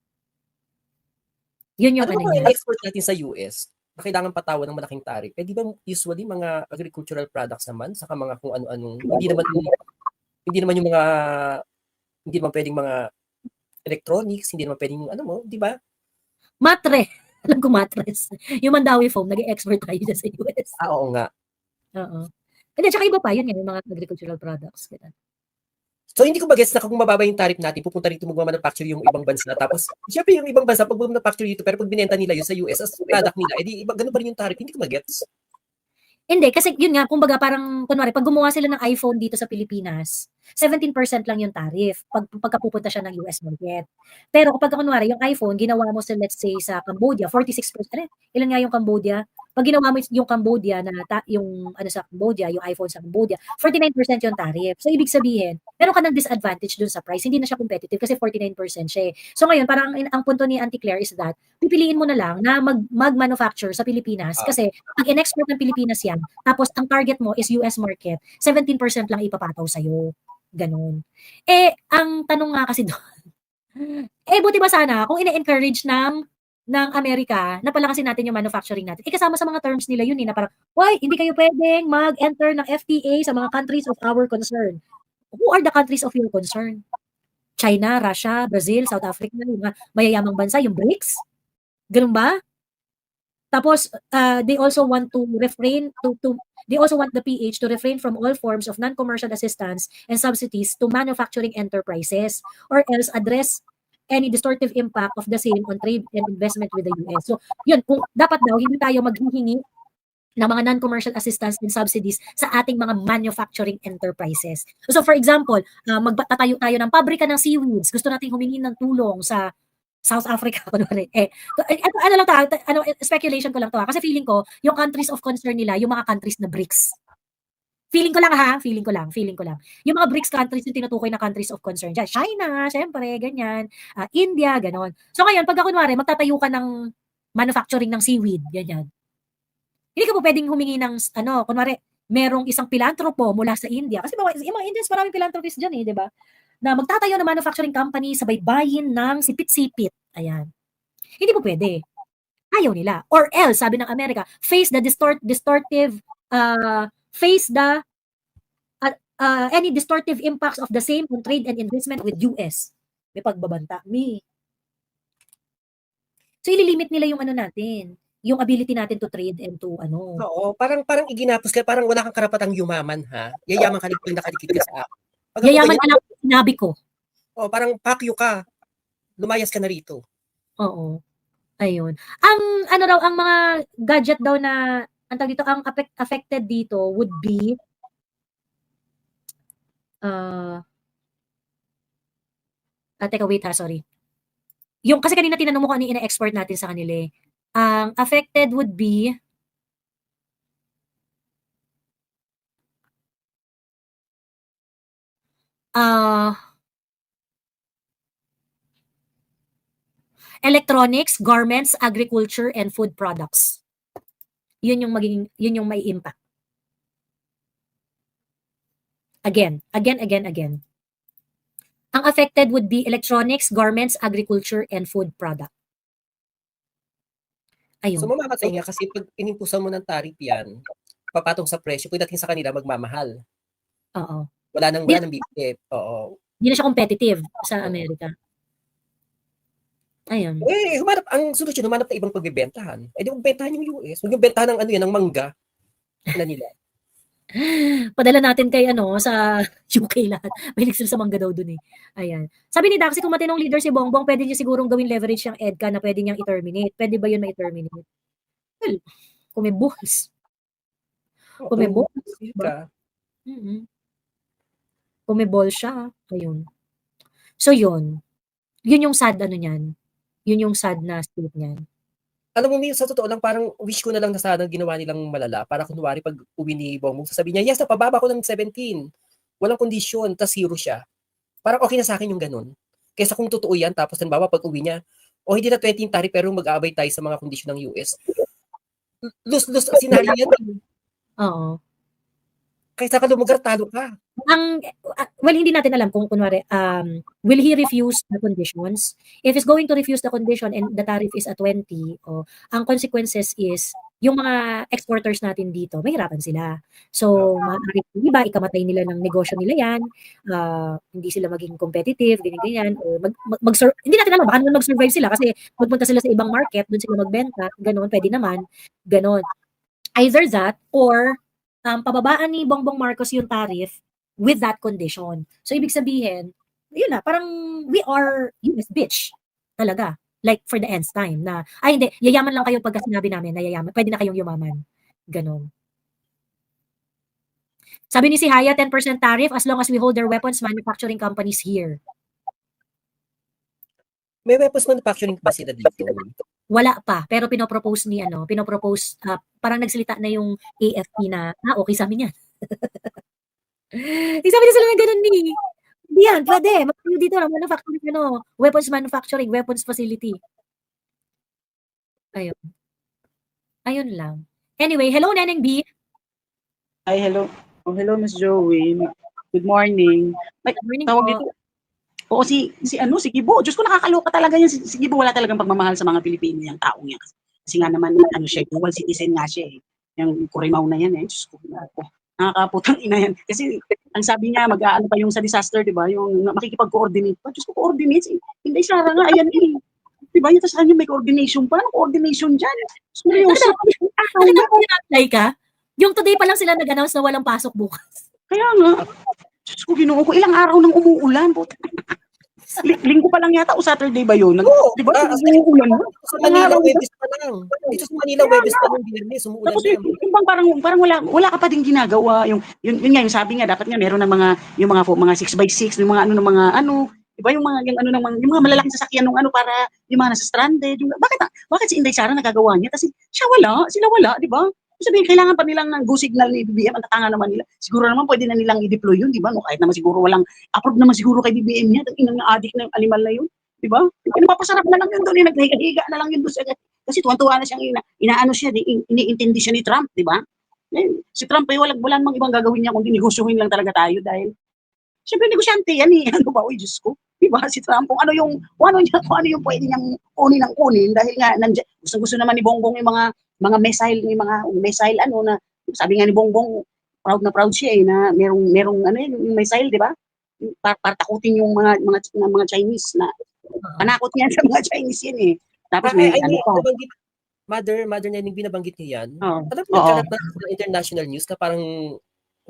Yun yung ano ano ba niya. ang export natin sa US? Na kailangan patawan ng malaking tariff. Eh, di ba usually mga agricultural products naman, saka mga kung ano-anong, hindi naman yung mga, hindi naman pwedeng mga electronics, hindi naman pwedeng ano mo, di ba? Matre. Alam ko matres. Yung Mandawi foam, nag-export tayo dyan sa US. Oo nga. Oo. Hindi, tsaka iba pa, yun yung mga agricultural products. Ganun. So, hindi ko bagets na kung mababa yung tariff natin, pupunta rito magmamanufacture yung ibang bansa. Tapos, syempre yung ibang bansa, pag magmamanufacture dito, pero pag binenta nila yun sa US as product nila, edi ganun pa rin yung tariff. Hindi ko magets. Hindi, kasi yun nga, kumbaga parang, kunwari, pag gumawa sila ng iPhone dito sa Pilipinas, 17% lang yung tariff pagka pupunta siya ng US market. Pero kapag kunwari, yung iPhone, ginawa mo sa, let's say, sa Cambodia, 46%, ilan nga yung Cambodia? Pag ginawa mo yung Cambodia, yung ano sa Cambodia, yung iPhone sa Cambodia, 49% yung tariff. So, ibig sabihin, meron ka ng disadvantage dun sa price. Hindi na siya competitive kasi 49% siya eh. So, ngayon, parang ang punto ni Auntie Claire is that, pipiliin mo na lang na mag-manufacture sa Pilipinas kasi pag in-export ng Pilipinas yan, tapos ang target mo is US market, 17% lang ipapataw sa'yo. Ganon. Eh, ang tanong nga kasi doon, buti ba sana kung ine-encourage ng Amerika na palakasin natin yung manufacturing natin. Kasama sa mga terms nila yun na parang, why, hindi kayo pwedeng mag-enter ng FTA sa mga countries of our concern. Who are the countries of your concern? China, Russia, Brazil, South Africa, yung mga mayayamang bansa, yung BRICS? Ganun ba? Tapos, they also want to refrain they also want the PH to refrain from all forms of non-commercial assistance and subsidies to manufacturing enterprises or else address any distortive impact of the same on trade and investment with the US. So, yun, kung dapat daw hindi tayo maghihingi ng mga non-commercial assistance and subsidies sa ating mga manufacturing enterprises. So, for example, magtatayo tayo ng pabrika ng seaweeds. Gusto nating humingi ng tulong sa South Africa, kunwari. Ano lang to, speculation ko lang to kasi feeling ko, yung countries of concern nila, yung mga countries na BRICS. Feeling ko lang. Yung mga BRICS countries yung tinutukoy na countries of concern dyan. China, syempre, ganyan. India, ganon. So ngayon, pagka kunwari, magtatayo ka ng manufacturing ng seaweed, ganyan. Hindi ka po pwedeng humingi ng, kunwari, merong isang pilantropo mula sa India. Kasi yung mga Indians, maraming philanthropists dyan na magtatayo ng manufacturing company sa baybayin ng sipit-sipit. Ayan. Hindi po pwede. Ayaw nila. Or else, sabi ng Amerika, face the any distortive impacts of the same on trade and investment with US. May pagbabanta. So, ililimit nila yung natin, yung ability natin to trade and to Oo, parang iginapos ka, parang wala kang karapatang yumaman, ha? Yayaman ka lang nakadikit ka sa akin. Yayaman ka lang sinabi ko. Oh, parang pakyo ka. Lumayas ka na rito. Oo. Ayun. Ang mga gadget daw na, ang tawag dito, ang affected dito would be, teka, wait ha, sorry. Yung, kasi kanina tinanong mo kung ano yung ina-export natin sa kanila eh. Ang affected would be, electronics, garments, agriculture, and food products. Yun yung may impact. Again. Ang affected would be electronics, garments, agriculture, and food product. Ayun. So mamamatay nga kasi pag inimpusan mo ng tariff yan, papatong sa presyo, pagdating sa kanila magmamahal. Oo. Wala nang bibili. Oo. Hindi na siya competitive sa Amerika. Ayun. Ang solusyon, humanap na ibang pagbibentahan. Di magbentahan yung US. Huwag yung bentahan ng ng mangga na nila. Padala natin kay ano, sa UK lahat. Mahilig sila sa mangga daw dun eh. Ayan. Sabi ni Daxi, kung matinong leader si Bongbong, pwede niya sigurong gawin leverage yung EDCA na pwede niyang i-terminate. Pwede ba yun ma-terminate? Well, kung may balls. Oo, Kung may kung balls, feel diba? ka. Kung may balls siya, ayun. So yun. Yun yung sad ano niyan. Yun yung sad na state niyan. Alam mo, May, sa totoo lang, parang wish ko na lang na sana ginawa nilang malala para kunwari pag uwi ni Bongbong, sasabihin niya, yes, napababa ko ng 17. Walang kondisyon, tas 0 siya. Parang okay na sa akin yung ganun. Kaysa kung totoo yan, tapos halimbawa pag uwi niya, o hindi na 20 yung tarif pero mag-aabay tayo sa mga kondisyon ng US. Lose-lose scenario yan. Oo. Kaysa ka lumagar, talo ka. Well, hindi natin alam kung kunwari, will he refuse the conditions? If he's going to refuse the condition and the tariff is at 20, ang consequences is, yung mga exporters natin dito, mahirapan sila. So, maaaring iba, ikamatay nila ng negosyo nila yan, hindi sila maging competitive, ganyan-ganyan, or hindi natin alam, baka naman mag-survive sila kasi magpunta sila sa ibang market, doon sila magbenta, gano'n, pwede naman, gano'n. Either that, or pababaan ni Bongbong Marcos yung tariff with that condition. So, ibig sabihin, yun na, parang we are US bitch. Talaga. Like, for the ends time na, ay hindi, yayaman lang kayo pagka sinabi namin na yayaman. Pwede na kayong yumaman. Ganon. Sabi ni si Haya, 10% tariff as long as we hold their weapons manufacturing companies here. May weapons manufacturing ba sila dito? Wala pa, pero pinopropose, parang nagsalita na yung AFP na, okay sa amin yan. Sabi na sila na ganun ni. Hindi yan, pwede. Magkayo dito lang, manufacturing, weapons manufacturing, weapons facility. Ayun. Ayun lang. Anyway, hello, Neneng B. Ay, hello. Oh, hello, Miss Joey. Good morning. Good morning Tawag po. dito. Oo, si Gibo. Diyos ko, nakakaloka talaga yan. Si Gibo, wala talagang pagmamahal sa mga Pilipino yung taong yan. Kasi nga naman, siya, dual citizen nga siya eh. Yung Kurimaw na yan eh. Diyos ko, nakakaputang ina yan. Kasi, ang sabi niya, mag-aano pa yung sa disaster, di ba? Yung makikipag-coordinate pa. Diyos ko, coordinate. Hindi, Sara nga, ayan eh. Di ba? Yung sa kanya may coordination pa. Anong coordination dyan? Seryoso. Nakita ko na-apply ka? Yung today pa lang sila nag-announce na walang pasok bukas. Kaya nga. Diyos ko, Ginoo ko, ilang araw nang umuulan. Linggo pa lang yata o Saturday ba yun? Oo, Di ba? umuulan Umuulan. sa Manila, Webes pa lang. Dito sa Manila, Webes pa lang, Biyernes, umuulan Tapos na. yung parang wala ka pa din ginagawa. Yun nga, yung sabi nga, dapat nga meron ng mga 6x6, yung mga di ba yung mga malalaking sasakyan ng para yung mga nasa stranded. Bakit si Inday Sara nagagawa niya? Kasi sila wala, di ba? Sabihin, kailangan pa nilang ng go signal ni BBM, ang tatanga naman nila. Siguro naman pwede na nilang i-deploy yun, di ba? No, kahit naman siguro approve naman siguro kay BBM niya, inang addict na yung animal na yun, di ba? Napapasarap na lang yun doon, naghihiga na lang yun doon. Kasi tuwan-tuwa na siyang inaano siya, iniintindi siya ni Trump, di ba? Si Trump ay wala namang ibang gagawin niya kundi negosyohin lang talaga tayo dahil siyempre negosyante yan eh. Ano ba, Diyos ko? Di ba? Si Trump, kung ano yung pwede niyang kunin dahil nga gusto naman ni Bongbong yung mga missile na sabi nga ni Bongbong proud na proud siya eh na merong yung missile, di ba? Para takutin yung mga Chinese na panakot niya sa mga Chinese yan eh. Tapos may Mother Neneng, binabanggit niya yan. Alam mo, nagkalat na sa international news na parang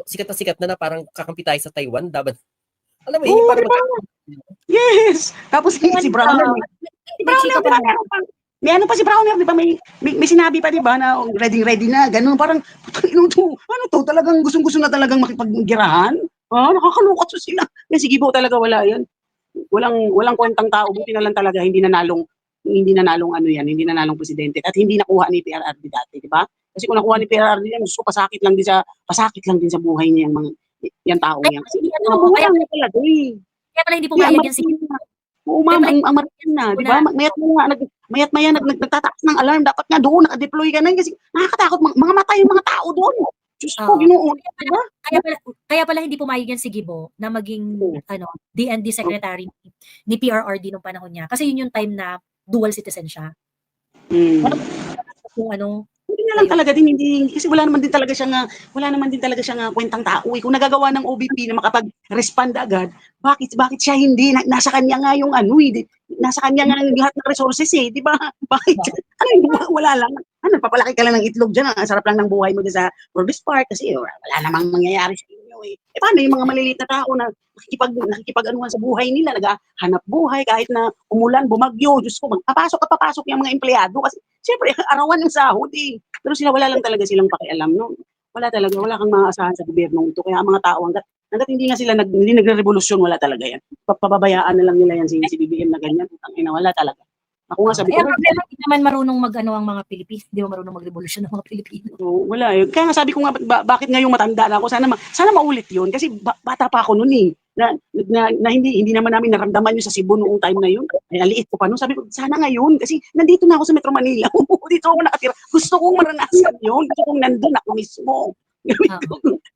sikat na parang kakampi tayo sa Taiwan. Alam mo, yun yung parang yes! Tapos si Browner. May ano pa si Browner, di ba? May sinabi pa, di ba, na ready na, ganun. Parang, talagang gustong-gusto na talagang makipaggirahan. Nakakalukot sila. Si Gibo talaga wala yan. Walang kwentang tao. Buti na lang talaga, hindi nanalong presidente. At hindi nakuha ni PRRD dati, di ba? Kasi kung nakuha ni PRRD yan, pasakit lang din sa buhay niya yung tao yan. Kasi kaya pala hindi pumayag yan si Oo, ma'am, ang marian na, di ba? Mayat maya nagtataas ng alarm, dapat nga doon naka-deploy ka na kasi nakakatakot mga matay yung mga tao doon. Diyos ko, Ginoo, di ba? Kaya pala hindi pumayag yan si Gibo na maging DND secretary ni PRRD nung panahon niya. Kasi yun yung time na dual citizen siya. Hindi na lang talaga din, kasi wala naman din talaga siyang kwentang tao. Kung nagagawa ng OBP na makapag-respond agad, bakit siya hindi? Nasa kanya nga yung nasa kanya nga ang lahat ng resources eh, di ba? Bakit? Ano yun, wala lang. Ano, papalaki ka lang ng itlog dyan, ang sarap lang ng buhay mo dyan sa Forbes Park kasi wala namang mangyayari sa inyo eh. Eh paano yung mga maliliit na tao na nakikipag-anuhan sa buhay nila, naghahanap buhay kahit na umulan, bumagyo, Diyos ko, magpapasok at papasok yung mga empleyado kasi siyempre, arawan yung sahod eh. Pero sila wala lang talaga silang pakialam, no? Wala talaga, wala kang maaasahan sa gobyerno ito. Kaya ang mga tao, hanggat hindi nga sila hindi nagre-revolusyon, wala talaga yan. Pababayaan na lang nila yan si BBM na ganyan. Ina, wala talaga. Ako nga sabi ko, ang problema, hindi naman marunong ang mga Pilipino, hindi mo marunong magrevolusyon ng mga Pilipino. wala eh. Kaya nga sabi ko nga, bakit ngayong matanda na ako, sana maulit yun. Kasi bata pa ako noon eh. Na hindi naman namin naramdaman yun sa Cebu noong time na yun. Ay, aliit ko pa noon. Sabi ko, sana ngayon. Kasi nandito na ako sa Metro Manila. Dito ako nakatira. Gusto kong maranasan yun. Gusto kong nandun ako mismo.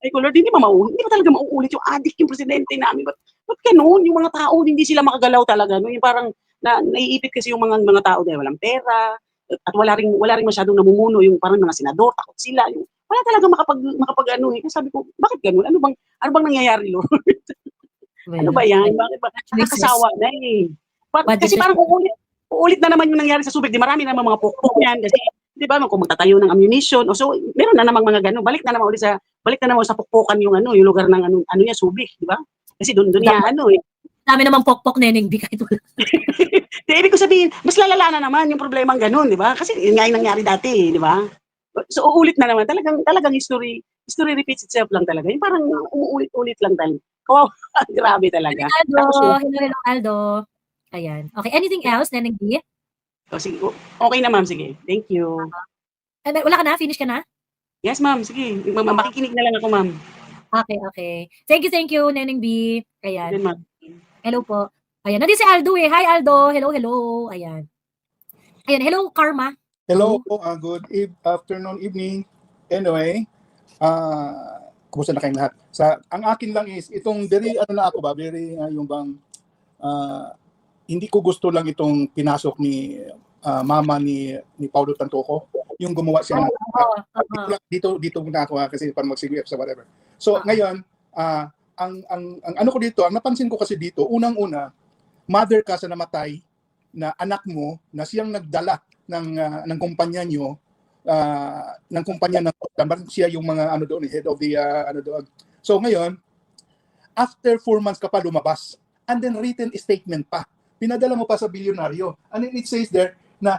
Ay ko, Lord, hindi ba talaga mauulit yung adik yung presidente namin? Ba't ganun? Yung mga tao, hindi sila makagalaw talaga. No? Yung parang, naiipit kasi yung mga tao dahil walang pera. At wala rin masyadong namumuno. Yung parang mga senador, takot sila. Yung, wala talaga makapag ano eh. Kasi sabi ko, bakit ganun? Ano bang nangyayari, Lord? Ano ba yan? Bakit ba? Nakakasawa na eh. Kasi parang uulit na naman yung nangyari sa Subic. Di marami naman mga pokpok yan. Kasi, di ba, kung magtatayo ng ammunition. So, meron na namang mga gano'n. Balik na naman sa pokpokan yung yung lugar ng ano niya, Subic. Di ba? Kasi doon niya eh. Dami namang pokpok, Neneng B. Kahit wala. Ibig ko sabihin, mas lalala na naman yung problemang gano'n. Di ba? Kasi yun nga yung nangyari dati. Di ba? So, uulit na naman. Talagang history repeats itself lang talaga. Yung parang umuulit-ulit lang talaga. Wow, grabe talaga. Hello, Aldo. Ayan. Okay, anything else, Neneng B? Sige, okay na, ma'am. Sige. Thank you. Wala ka na? Finish ka na? Yes, ma'am. Sige. Makikinig na lang ako, ma'am. Okay. Thank you, Neneng B. Ayan. Then, ma'am. Hello po. Ayan, nandito si Aldo eh. Hi, Aldo. Hello. Ayan. Hello, Karma. Hello po, good afternoon, evening. Anyway, kumusta na kayong lahat? Ang akin lang is, itong very yung bang, hindi ko gusto lang itong pinasok ni mama ni Paulo Tantoco, yung gumawa siya ng, dito muna ako kasi para mag-CGF sa whatever. So, ngayon, ang ano ko dito, ang napansin ko kasi dito, unang-una, mother ka sa namatay na anak mo na siyang nagdala ng kumpanya nyo, ng kumpanya ng siya yung mga doon, head of the doon. So ngayon, after 4 months ka pa lumabas, and then written statement pa, pinadala mo pa sa bilyonaryo, and then it says there na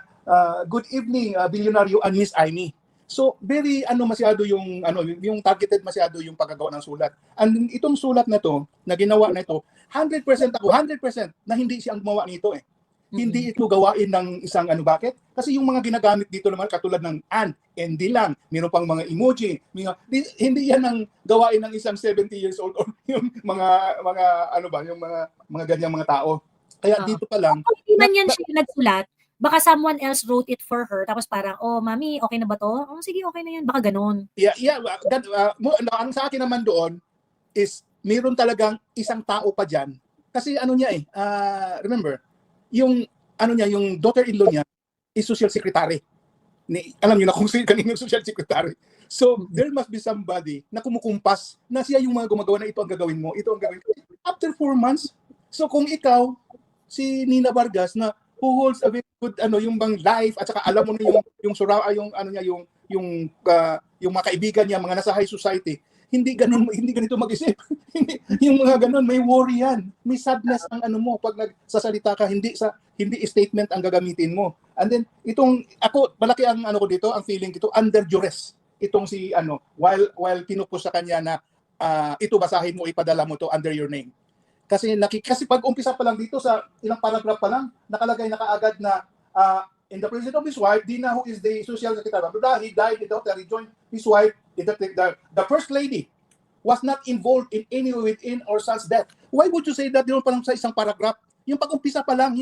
good evening bilyonaryo and Miss Amy. So very masyado yung targeted masyado yung paggagawa ng sulat. And itong sulat na to, na ginawa na ito, 100% na hindi siya ang gumawa nito eh. Hindi ito gawain ng isang bakit? Kasi yung mga ginagamit dito naman katulad ng hindi lang, meron pang mga emoji, hindi yan ang gawain ng isang 70 years old or yung mga yung mga ganyang mga tao. Kaya dito pa lang, kung hindi man yan siya nagsulat, baka someone else wrote it for her, tapos parang, mami, okay na ba to? Sige, okay na yan. Baka ganun. Ang sa akin naman doon is, meron talagang isang tao pa dyan. Kasi remember, yung daughter-in-law niya is social secretary. Alam niyo na kung sino kanino social secretary. So, there must be somebody na kumukumpas na siya yung mga gumagawa na ito ang gagawin mo, ito ang gagawin mo. After 4 months, so kung ikaw, si Nina Vargas na who holds a very good yung bang life at saka alam mo na yung mga kaibigan niya, mga nasa high society, hindi ganito mag-isip. Yung mga ganun, may worry yan. May sadness ang mo pag nagsasalita ka, hindi statement ang gagamitin mo. And then ako malaki ang ko dito, ang feeling dito under duress. Itong si while pinupus sa kanya na ito basahin mo, ipadala mo to under your name. Kasi pag umpisa pa lang dito sa ilang paragraph pa lang, nakalagay na kaagad na in the presence of his wife, Dina, who is the social secretary, he died, he joined his wife, the first lady was not involved in any way within our son's death. Why would you say that doon pa lang sa isang paragraph? Yung pag-umpisa pa lang,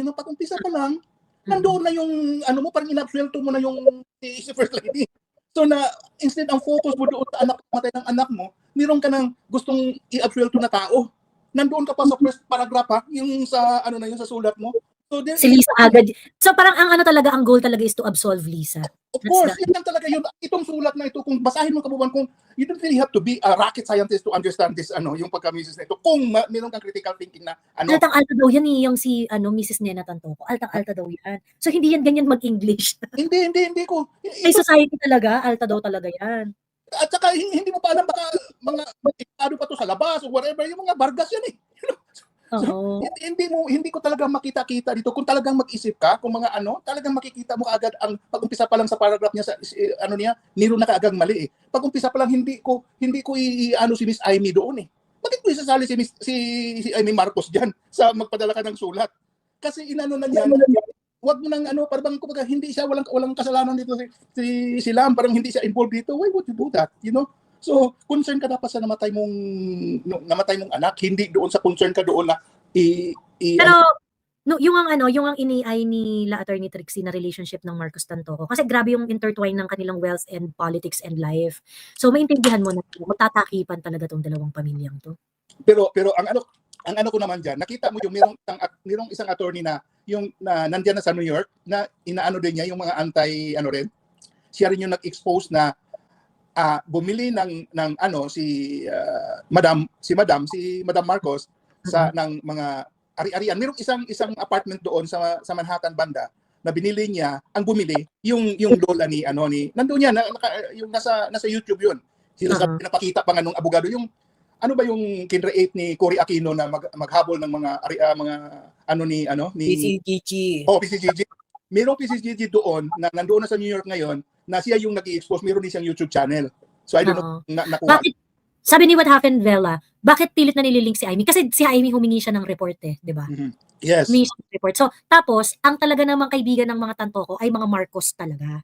nandoon na yung mo, parang inabsuelto mo na yung si first lady. So na instead ang focus mo doon sa matay ng anak mo, meron ka nang gustong i-absuelto na tao. Nandoon ka pa sa first paragraph yung sa sa sulat mo. So si Lisa agad. So parang ang goal talaga is to absolve Lisa. Of course, yan talaga yun. Itong sulat na ito, kung basahin mo kabuban, kung you don't really have to be a rocket scientist to understand this, yung pagka-misis na ito. Kung meron kang critical thinking na, Altang-alta daw yan yung si Mrs. Nena Tantoco. Altang-alta daw yan. So hindi yan ganyan mag-English. hindi ko. Sa society talaga, alta daw talaga yan. At saka hindi mo pa alam baka mga ano pa to sa labas o whatever, yung mga bargas yan eh. Oo. Hindi ko talaga makita-kita dito kung talagang mag-isip ka, kung mga talagang makikita mo kaagad ang pag-umpisa pa lang sa paragraph niya sa niro na kaagad mali eh. Pag-umpisa pa lang hindi ko si Miss Amy doon eh. Bakit ko isasali si Amy Marcos diyan sa magpadala ka ng sulat? Kasi inano na niya, wag mo nang parang kumbaga hindi siya walang kasalanan dito si Lam, parang hindi siya involved dito. Why would you do that, you know? So, concern ka dapat sa namatay mong anak, hindi doon sa concern ka doon na Pero yung ang iniay ni La Attorney Trixie na relationship ng Marcos Tantoco, kasi grabe yung intertwine ng kanilang wealth and politics and life. So maintindihan mo na magtatakipan talaga tong dalawang pamilyang to. Pero ang ano ko naman diyan, nakita mo yung merong isang attorney na yung nandiyan na sa New York na inaano din niya yung mga rin. Siya rin yung nag-expose na bumili ng si Madam Marcos ng mga ari-arian. Merong isang apartment doon sa Manhattan banda na binili niya, ang bumili yung lola ni nandoon yan yung nasa YouTube yun. Sila pinapakita pa nga nung abogado yung kinreate ni Cory Aquino na maghabol ng mga PCGG. PCGG. Merong PCGG doon na nandoon na sa New York ngayon na siya yung nag-i-expose, meron din siyang YouTube channel. So I don't know nakuha. Bakit, sabi ni What Happened Vela, bakit pilit na nililink si Amy? Kasi si Amy humingi siya ng report di ba? Mm-hmm. Yes. Humingi siya ng report. So tapos, ang talaga namang kaibigan ng mga Tantoco ay mga Marcos talaga.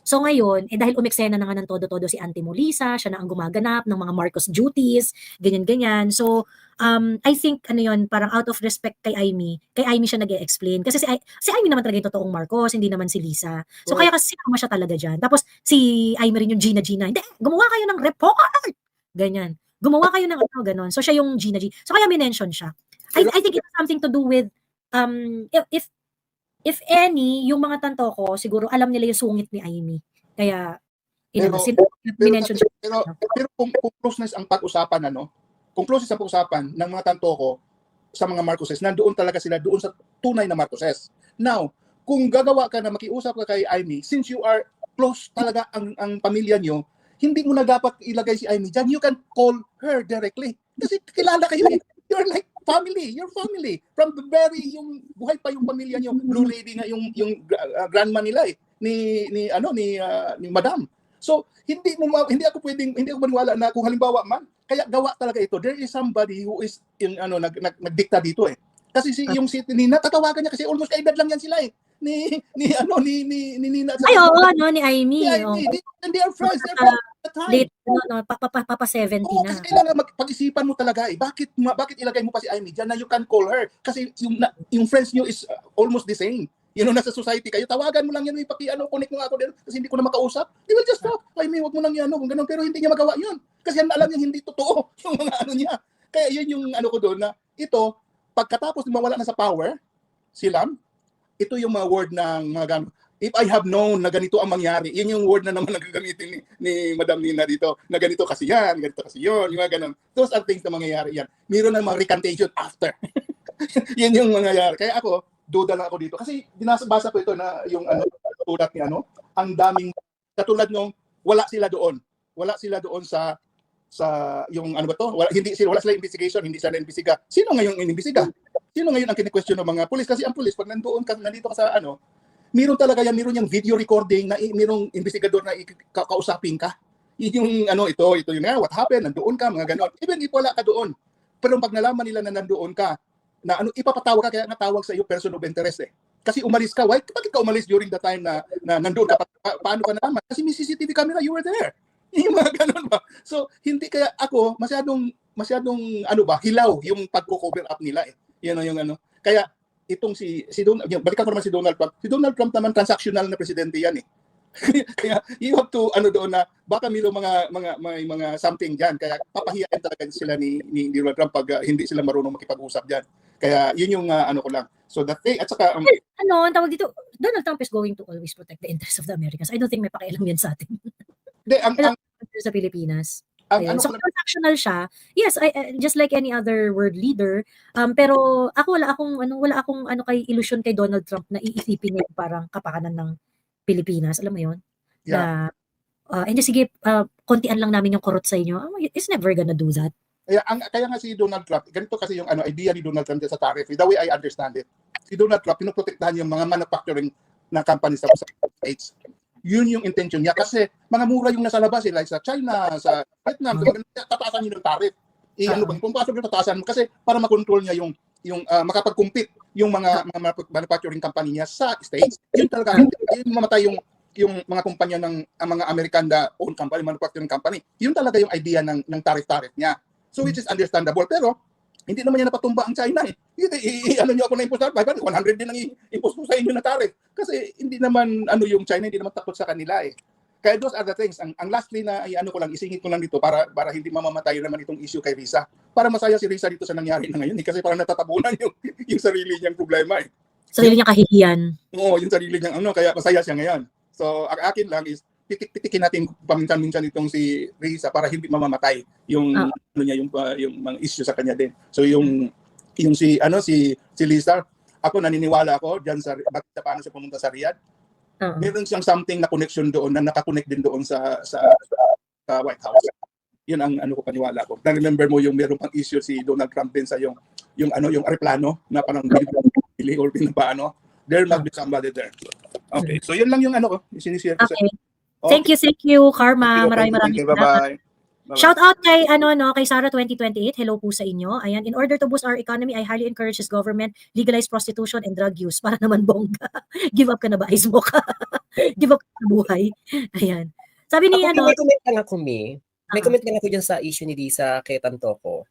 So ngayon, dahil umeksena na nga ng todo-todo si Auntie Molisa, siya na ang gumaganap ng mga Marcos duties, ganyan-ganyan. So, I think, parang out of respect kay Amy siya nag-e-explain. Kasi si Amy naman talaga yung totoong Marcos, hindi naman si Lisa. So, kaya kasi sinama siya talaga dyan. Tapos, si Amy rin yung Gina. Hindi, gumawa kayo ng report! Ganyan. Gumawa kayo ng ganon. So, siya yung Gina. So, kaya minention siya. I think it has something to do with, if any, yung mga Tantoco, siguro alam nila yung sungit ni Amy. Kaya, minention siya. Pero kung closeness ang pag-usapan, kung closeness ang pag-usapan ng mga Tantoco sa mga Marcoses, nandoon talaga sila doon sa tunay na Marcoses. Now, kung gagawa ka na makiusap ka kay Amy, since you are close talaga ang pamilya nyo, hindi mo na dapat ilagay si Amy dyan. You can call her directly. Kasi kilala kayo eh. You're like family. You're family. From the very, yung buhay pa yung pamilya nyo. Blue Lady nga yung grandma nila eh. Ni Madam. So, hindi ako maniwala na kung halimbawa man, kaya gawa talaga ito. There is somebody who is nagdikta dito eh. Kasi yung si Nina, tatawagan niya kasi almost kaedad lang yan sila eh. Ni Nina. Ay, oo, ni Amy. And they are friends. They're friends at the time. Late, papa 70 Oo, na. kasi kailangan pag-isipan mo talaga eh. Bakit ilagay mo pa si Amy dyan na you can call her? Kasi yung friends nyo is almost the same. Nasa society kayo, tawagan mo lang yan, connect mo ako din kasi hindi ko na makausap. They will just talk. Amy, wag mo lang kung ganun. Pero hindi niya magawa yun. Kasi alam niya hindi totoo yung mga niya. Kaya yun yung ko doon na ito, pagkatapos mawala na sa power, sila, ito yung mga word ng mga if I have known na ganito ang mangyari, yun yung word na naman nagagamitin ni Madam Nina dito, na ganito kasi yan, ganito kasi yun, yung mga ganun. Those are things na mangyayari yan. Meron ng mga recantation after. Yun yung mangyayari. Kaya ako, duda lang ako dito. Kasi binasa ko ito na yung tulad ni ang daming, katulad nung wala sila doon sa yung wala sila investigation, hindi sila imbestiga. Sino ngayong inimbestiga? Sino ngayon ang kini-question ng mga pulis? Kasi ang pulis, pag nandito ka sa meron talaga yan, meron yung video recording na merong investigador na kausapin ka. Yung ito yung what happened, nandoon ka, mga ganon. Even if wala ka doon. Pero pag nalaman nila na nandoon ka, na ipapatawag ka, kaya natawag sa iyo person of interest eh. Kasi umalis ka, bakit ka umalis during the time na nandoon ka? Paano ka nalaman? Kasi may CCTV camera, you were there. Yung mga ganon ba? So, hindi kaya ako, masyadong hilaw yung pagko-cover up nila eh. Yan yung Kaya, itong si Donald, balikan ko naman si Donald Trump. Si Donald Trump naman, transactional na presidente yan eh. Kaya, you have to, doon na, baka may mga something dyan. Kaya, papahiyain talaga sila ni Donald Trump pag hindi sila marunong makipag-usap dyan. Kaya, yun yung ko lang. So, that day, at saka, ang tawag dito, Donald Trump is going to always protect the interests of the Americans. I don't think may pakialam yan sa atin. Hindi, sa Pilipinas. Ang Ayun. ano So ko lang, transactional siya. Yes, just like any other world leader. Pero ako wala akong ano kay ilusyon kay Donald Trump na iisipin niya yung parang kapakanan ng Pilipinas. Alam mo 'yun? yeah. Na hindi sige, kontian lang namin yung kurot sa inyo. It's never gonna do that. Kaya nga si Donald Trump, ganito kasi yung idea ni Donald Trump sa tariff. The way I understand it, si Donald Trump, pinoprotektahan yung mga manufacturing na company sa States. Yun yung intention niya kasi mga mura yung nasa labas, like sa China, sa Vietnam, tataasan niyo ng tariff. Kung pasok yung tataasan mo kasi para makontrol niya yung makapag-compete yung mga manufacturing company niya sa States. Yun talaga, yun mamatay yung mga kumpanya ng mga American owned company, manufacturing company. Yun talaga yung idea ng tariff niya. So which is understandable, pero hindi naman niya napatumba ang China eh. Ano niyo ako na impose 500, 100 din ang impose ko sa inyo na tariff. Kasi hindi naman yung China hindi naman takot sa kanila eh. Kaya those are the things. Ang lastly na isingit ko lang dito para hindi mamamatay naman itong issue kay Risa. Para masaya si Risa dito sa nangyari na ngayon eh. Kasi parang natatabunan yung sarili niyang problema eh. Sarili niyang kahihiyan. Oo, yung sarili niyang kaya masaya siya ngayon. So, akin lang is pitikin natin paminsan-minsan itong si Risa para hindi mamamatay yung yung mga issue sa kanya din. So yung si Lisa, ako naniniwala ako diyan sa bakit paano siya pumunta sa Riyadh. Meron siyang something na connection doon na nakakonect din doon sa White House. Yun ang ko paniwala ko. Na-remember mo yung meron pang issue si Donald Trump din sa yung aeroplano na parang bili or paano. There must be somebody there. Okay. So yun lang yung ko, sinishare ko sa. Okay. Thank you, Karma. Maraming Bye-bye. Shout out kay kay Sara 2028. Hello po sa inyo. Ayan, in order to boost our economy, I highly encourage this government legalize prostitution and drug use para naman bongga. Give up ka na ba? Ice mo ka. Give up ka na buhay. Ayan. Sabi ni May comment lang ako, May comment lang ako dyan sa issue ni Lisa kay Tantoco.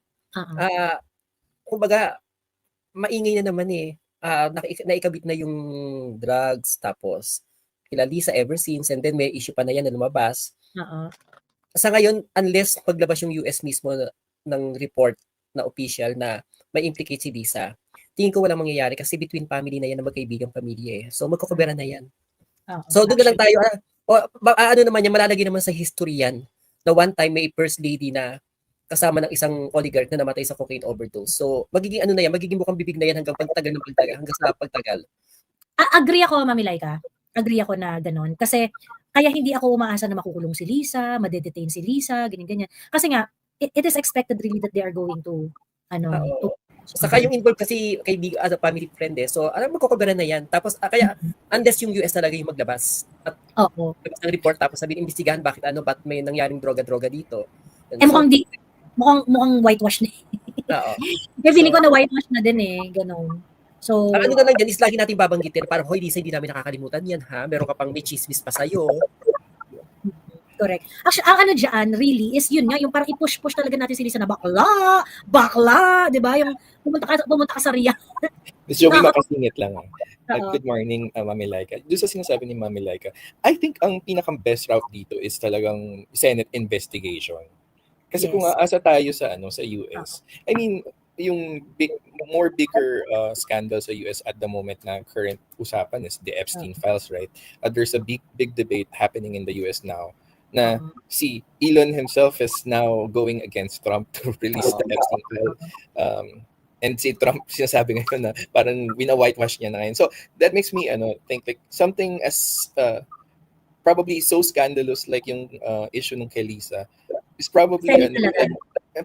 Kumbaga, maingay na naman eh. Naikabit na yung drugs, tapos kila Lisa ever since, and then may issue pa na yan na lumabas. Sa ngayon, unless paglabas yung US mismo ng report na official na may implicate si Lisa, tingin ko walang mangyayari kasi between family na yan na magkaibigang pamilya eh. So magkukubera na yan. So doon na lang tayo, naman yan, malalagay naman sa history yan na one time may first lady na kasama ng isang oligarch na namatay sa cocaine overdose. So magiging na yan, magiging bukang bibig na yan hanggang sa pagtagal. Agree ako, Mami Laika. Agree ako na gano'n. Kasi, kaya hindi ako umaasa na makukulong si Lisa, madedetain si Lisa, ganyan-ganyan. Kasi nga, it is expected really that they are going to, Saka yung involved kasi kaibigan as a family friend eh. So, magkukubera na yan. Tapos, kaya, unless yung US talaga yung maglabas. At labas ng report, tapos sabihin, imbestigahan ba't may nangyaring droga-droga dito. Mukhang whitewash na eh. Feeling ko na whitewash na din eh, gano'n. So, na lang yan is lagi natin babanggitin. Parang, hoy, Lisa, hindi namin nakakalimutan yan, ha? Meron ka pang may chismis pa sa'yo. Correct. Actually, ang dyan, really, is yun nga, yung parang i-push-push talaga natin si Lisa na bakla, di ba? Yung pumunta ka sa Riyadh. Miss Joey, makasingit lang. Good morning, Mami Laika. Doon sa sinasabi ni Mami Laika, I think ang pinaka-best route dito is talagang Senate investigation. Kasi kung aasa tayo sa US, I mean, yung bigger scandal sa US at the moment na current usapan is the Epstein files, right? There's a big debate happening in the US now na si Elon himself is now going against Trump to release the Epstein file. And si Trump sinasabi ngayon na parang wina-whitewash niya na ngayon. So that makes me think like something as probably so scandalous like yung issue ng kay Lisa is probably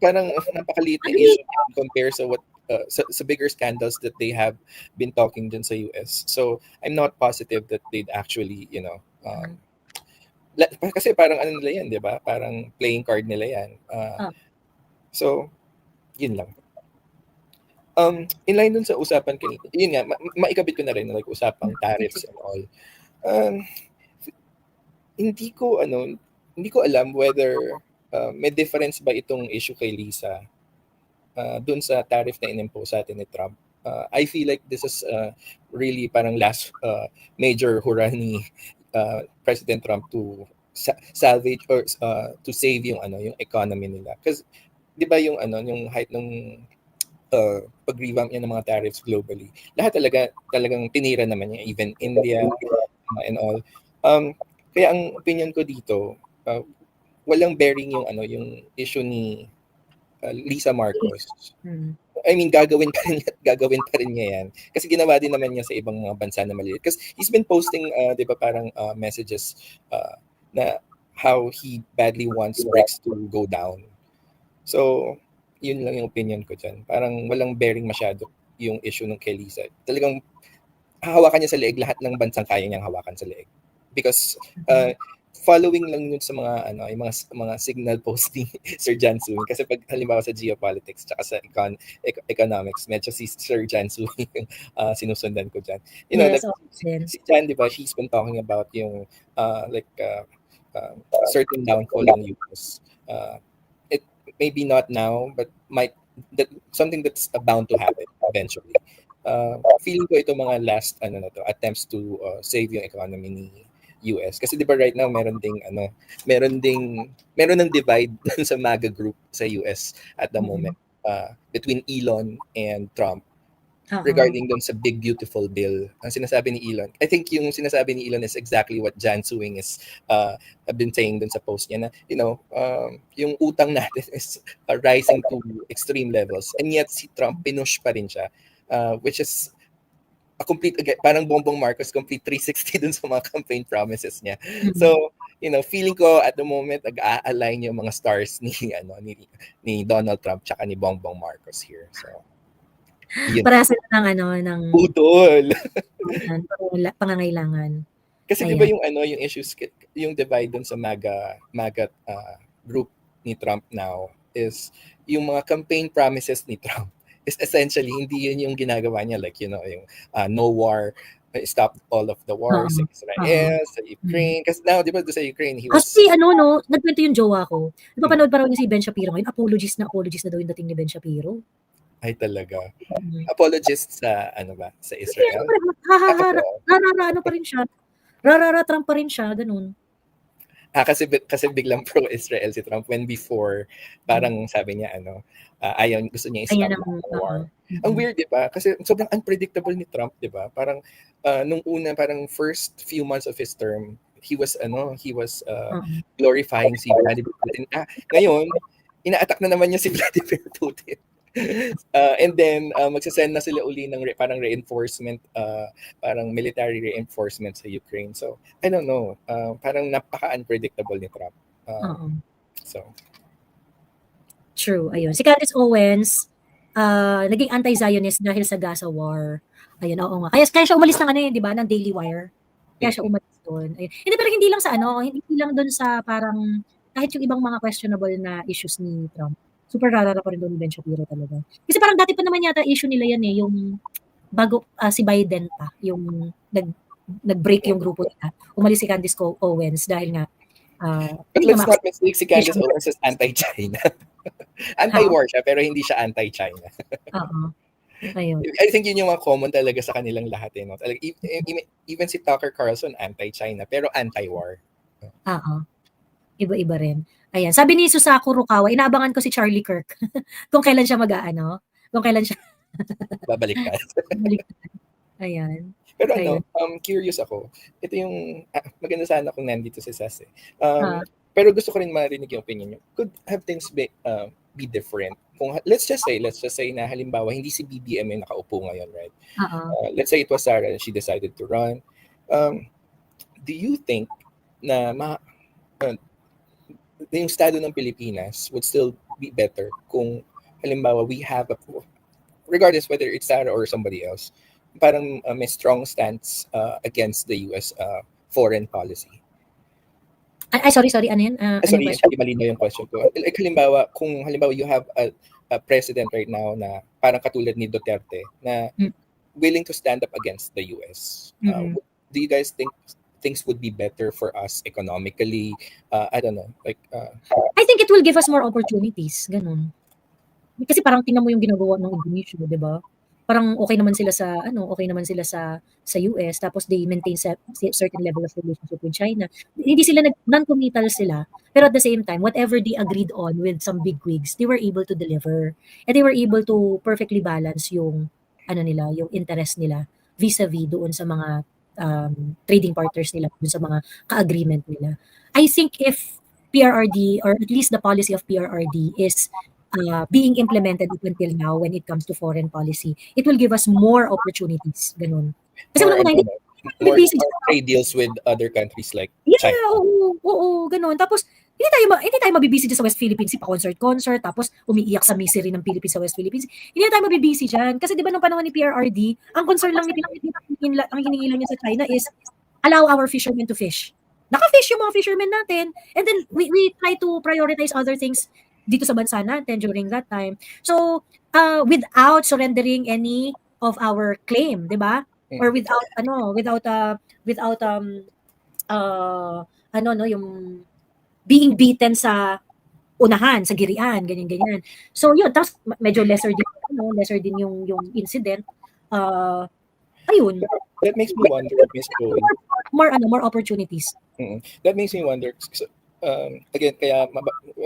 parang napakaliit na issue compare sa what sa bigger scandals that they have been talking dyan sa US. So I'm not positive that they'd actually, kasi parang nila yan, di ba? Parang playing card nila yan. So, yun lang. In line dun sa usapan kanina, yun nga, maikabit ko na rin like usapang tariffs and all. Hindi ko alam whether may difference ba itong issue kay Lisa dun sa tariff na inimpose sa atin ni Trump. I feel like this is really parang last major hurrah ni President Trump to salvage or to save yung economy nila. Kasi 'di ba yung height ng pag-revamp niya ng mga tariffs globally. Lahat talagang tinira naman niya, even India and all. Kaya ang opinion ko dito, walang bearing yung yung issue ni Lisa Marcos. Mm. I mean, gagawin pa rin niya yan. Kasi ginawa din naman niya sa ibang mga bansa na maliit. Kasi he's been posting, di ba, parang messages na how he badly wants BRICS to go down. So, yun lang yung opinion ko dyan. Parang walang bearing masyado yung issue ng kay Lisa. Talagang hahawakan niya sa leeg lahat ng bansang kaya niyang hawakan sa leeg. Because following lang yun sa mga yung mga signal post ni Sir Jan Sui, kasi pag halimbawa sa geopolitics tsaka sa economics, medyo si Sir Jan Sui yung sinusundan ko dyan. You know, Yes, si Jan, di ba, she's been talking about yung certain downfall ng US. It maybe not now, but something that's bound to happen eventually. Feeling ko ito mga last attempts to save yung economy ni US, kasi 'di ba right now meron ng divide sa MAGA group sa US at the moment between Elon and Trump regarding dun sa Big Beautiful Bill. Ang sinasabi ni Elon, I think yung sinasabi ni Elon is exactly what Jan Suing is been saying dun sa post niya, na yung utang natin is rising to extreme levels, and yet si Trump pinush pa rin siya, which is a complete, parang Bongbong Marcos, complete 360 dun sa mga campaign promises niya. So, feeling ko at the moment nag-a-align yung mga stars ni Donald Trump tsaka ni Bongbong Marcos here. So, yun. Para sa ng Utol. pangangailangan. Kasi 'di ba yung yung issues, yung divide dun sa MAGA group ni Trump now is yung mga campaign promises ni Trump is essentially hindi yun yung ginagawa niya, like yung no war, stop all of the wars sa Israel, sa Ukraine. Kasi now, di ba, sa Ukraine, he was... Kasi nagkwento yung jowa ko. Napapanood pa raw niya si Ben Shapiro ngayon. Apologies na daw yung dating ni Ben Shapiro. Ay, talaga. Apologist sa, sa Israel? Rarara pa rin siya. Rarara Trump pa rin siya, ganun. Kasi biglang pro-Israel si Trump, when before, parang sabi niya, ayaw, gusto niya i-stop ang war. Ang weird, di ba? Kasi sobrang unpredictable ni Trump, di ba? Parang, nung una, parang first few months of his term, he was glorifying si Vladimir Putin. Ngayon, ina-attack na naman niya si Vladimir Putin. And then, magsasend na sila uli ng parang reinforcement, parang military reinforcement sa Ukraine. So, I don't know. Parang napaka-unpredictable ni Trump. So, true, ayun. Si Candace Owens, naging anti-Zionist dahil sa Gaza War. Ayun, oo nga. Kaya siya umalis ng di ba, ng Daily Wire. Kaya siya umalis doon. Hindi, pero hindi lang sa hindi lang doon sa parang, kahit yung ibang mga questionable na issues ni Trump. Super rarara pa rin doon ni Ben Shapiro talaga. Kasi parang dati pa naman yata issue nila yan yung bago si Biden pa, yung nag-break yung grupo nila. Umalis si Candace Owens dahil nga but let's not mistake si Candace Owens as anti-China. Anti-war siya, pero hindi siya anti-China. Ayun. I think yun yung mga common talaga sa kanilang lahat. No? Even si Tucker Carlson, anti-China, pero anti-war. Iba-iba rin. Ayan. Sabi ni Susaku Rukawa, inaabangan ko si Charlie Kirk. Kung kailan siya kung kailan siya babalik ka. Ayan. Pero curious ako. Ito yung, maganda sana kung nandito si Sas. Pero gusto ko rin marinig yung opinion niyo. Could have things be different? Kung, let's just say na halimbawa, hindi si BBM yung nakaupo ngayon, right? Let's say it was Sarah and she decided to run. Do you think na yung estado ng Pilipinas would still be better kung halimbawa we have regardless whether it's Sarah or somebody else, parang may strong stance against the US foreign policy? Sorry, ano yan? Sorry, hindi malinaw yung question ko. Like halimbawa, kung you have a president right now na parang katulad ni Duterte na willing to stand up against the US, do you guys think things would be better for us economically? I don't know. I think it will give us more opportunities. Ganun. Kasi parang tingnan mo yung ginagawa ng Indonesia, di ba? Parang okay naman sila sa US, tapos they maintain certain level of relationship with China. Hindi sila non-committal sila, pero at the same time, whatever they agreed on with some bigwigs, they were able to deliver. And they were able to perfectly balance yung yung interest nila vis-a-vis doon sa mga trading partners nila, doon sa mga ka-agreement nila. I think if PRRD, or at least the policy of PRRD, is being implemented up until now when it comes to foreign policy, it will give us more opportunities. Ganun. Kasi More, unang-una, hindi more busy. trade deals with other countries like Yeah, China. oo, ganun. Tapos, hindi tayo mabibisi dyan sa West Philippines, pa concert, tapos umiiyak sa misery ng Philippines sa West Philippines. Hindi na tayo mabibisi dyan. Kasi di ba nung panahon ni PRRD, ang concern lang ang hiningi lang niya sa China is allow our fishermen to fish. Naka-fish yung mga fishermen natin. And then, we try to prioritize other things dito sa bansa natin during that time. So, without surrendering any of our claim, di ba? Or yung being beaten sa unahan, sa girian, ganyan. So, yun, tapos medyo lesser din yung incident. Ayun, That makes me wonder, Miss Chloe. more opportunities. That makes me wonder. Again, kaya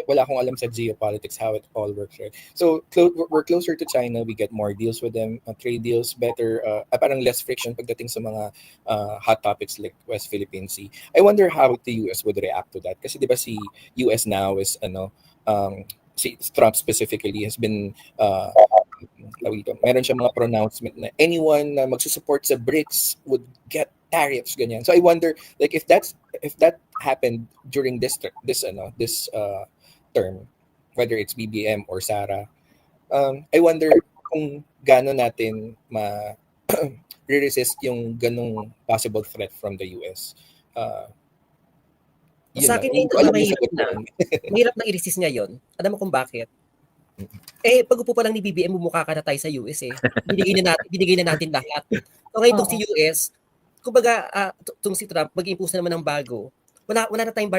wala akong alam sa geopolitics, how it all works, right? So, we're closer to China, we get more deals with them, trade deals, better, parang less friction pagdating sa mga hot topics like West Philippine Sea. I wonder how the US would react to that. Kasi di ba si US now is, si Trump specifically has been, meron siya mga pronouncement na anyone na magsusupport sa BRICS would get tariffs, ganyan. So I wonder, like, if that happened during this term, whether it's BBM or Sara, I wonder kung gaano natin re-resist yung ganong possible threat from the US. Sa akin, ito mahirap na i-resist ngayon. Alam mo kung bakit? Pag upo pa lang ni BBM, bumukha ka na tayo sa US eh. Binigay na natin lahat. So ngayon itong si US, kumbaga, itong si Trump, mag-impose na naman ng bago. Wala na tayong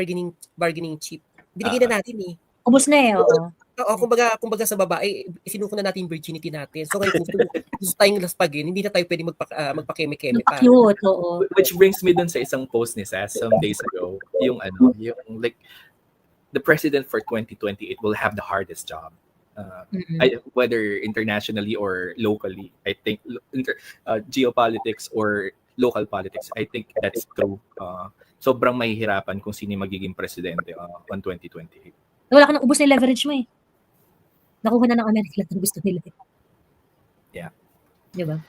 bargaining chip. Binigay na natin eh. Ubus na eh, oo. Oo, kumbaga sa babae, isinuko na natin yung virginity natin. So ngayon, gusto tayong laspagin, hindi na tayo pwede magpakeme-keme pa. Cute, oo. Which brings me dun sa isang post ni Sas some days ago, yung like, the president for 2028 will have the hardest job. Whether internationally or locally, I think geopolitics or local politics, I think that's true. Sobrang mahihirapan kung sino magiging presidente on 2028. Wala ka nang ubus na yung leverage mo eh. Nakuha na ng Amerika lahat ng gusto nila. Yeah. Diba?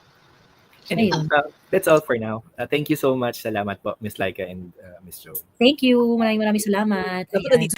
Anyway, that's all for now. Thank you so much. Salamat po, Miss Laika and Miss Jo. Thank you. Maraming salamat. Dapat na dito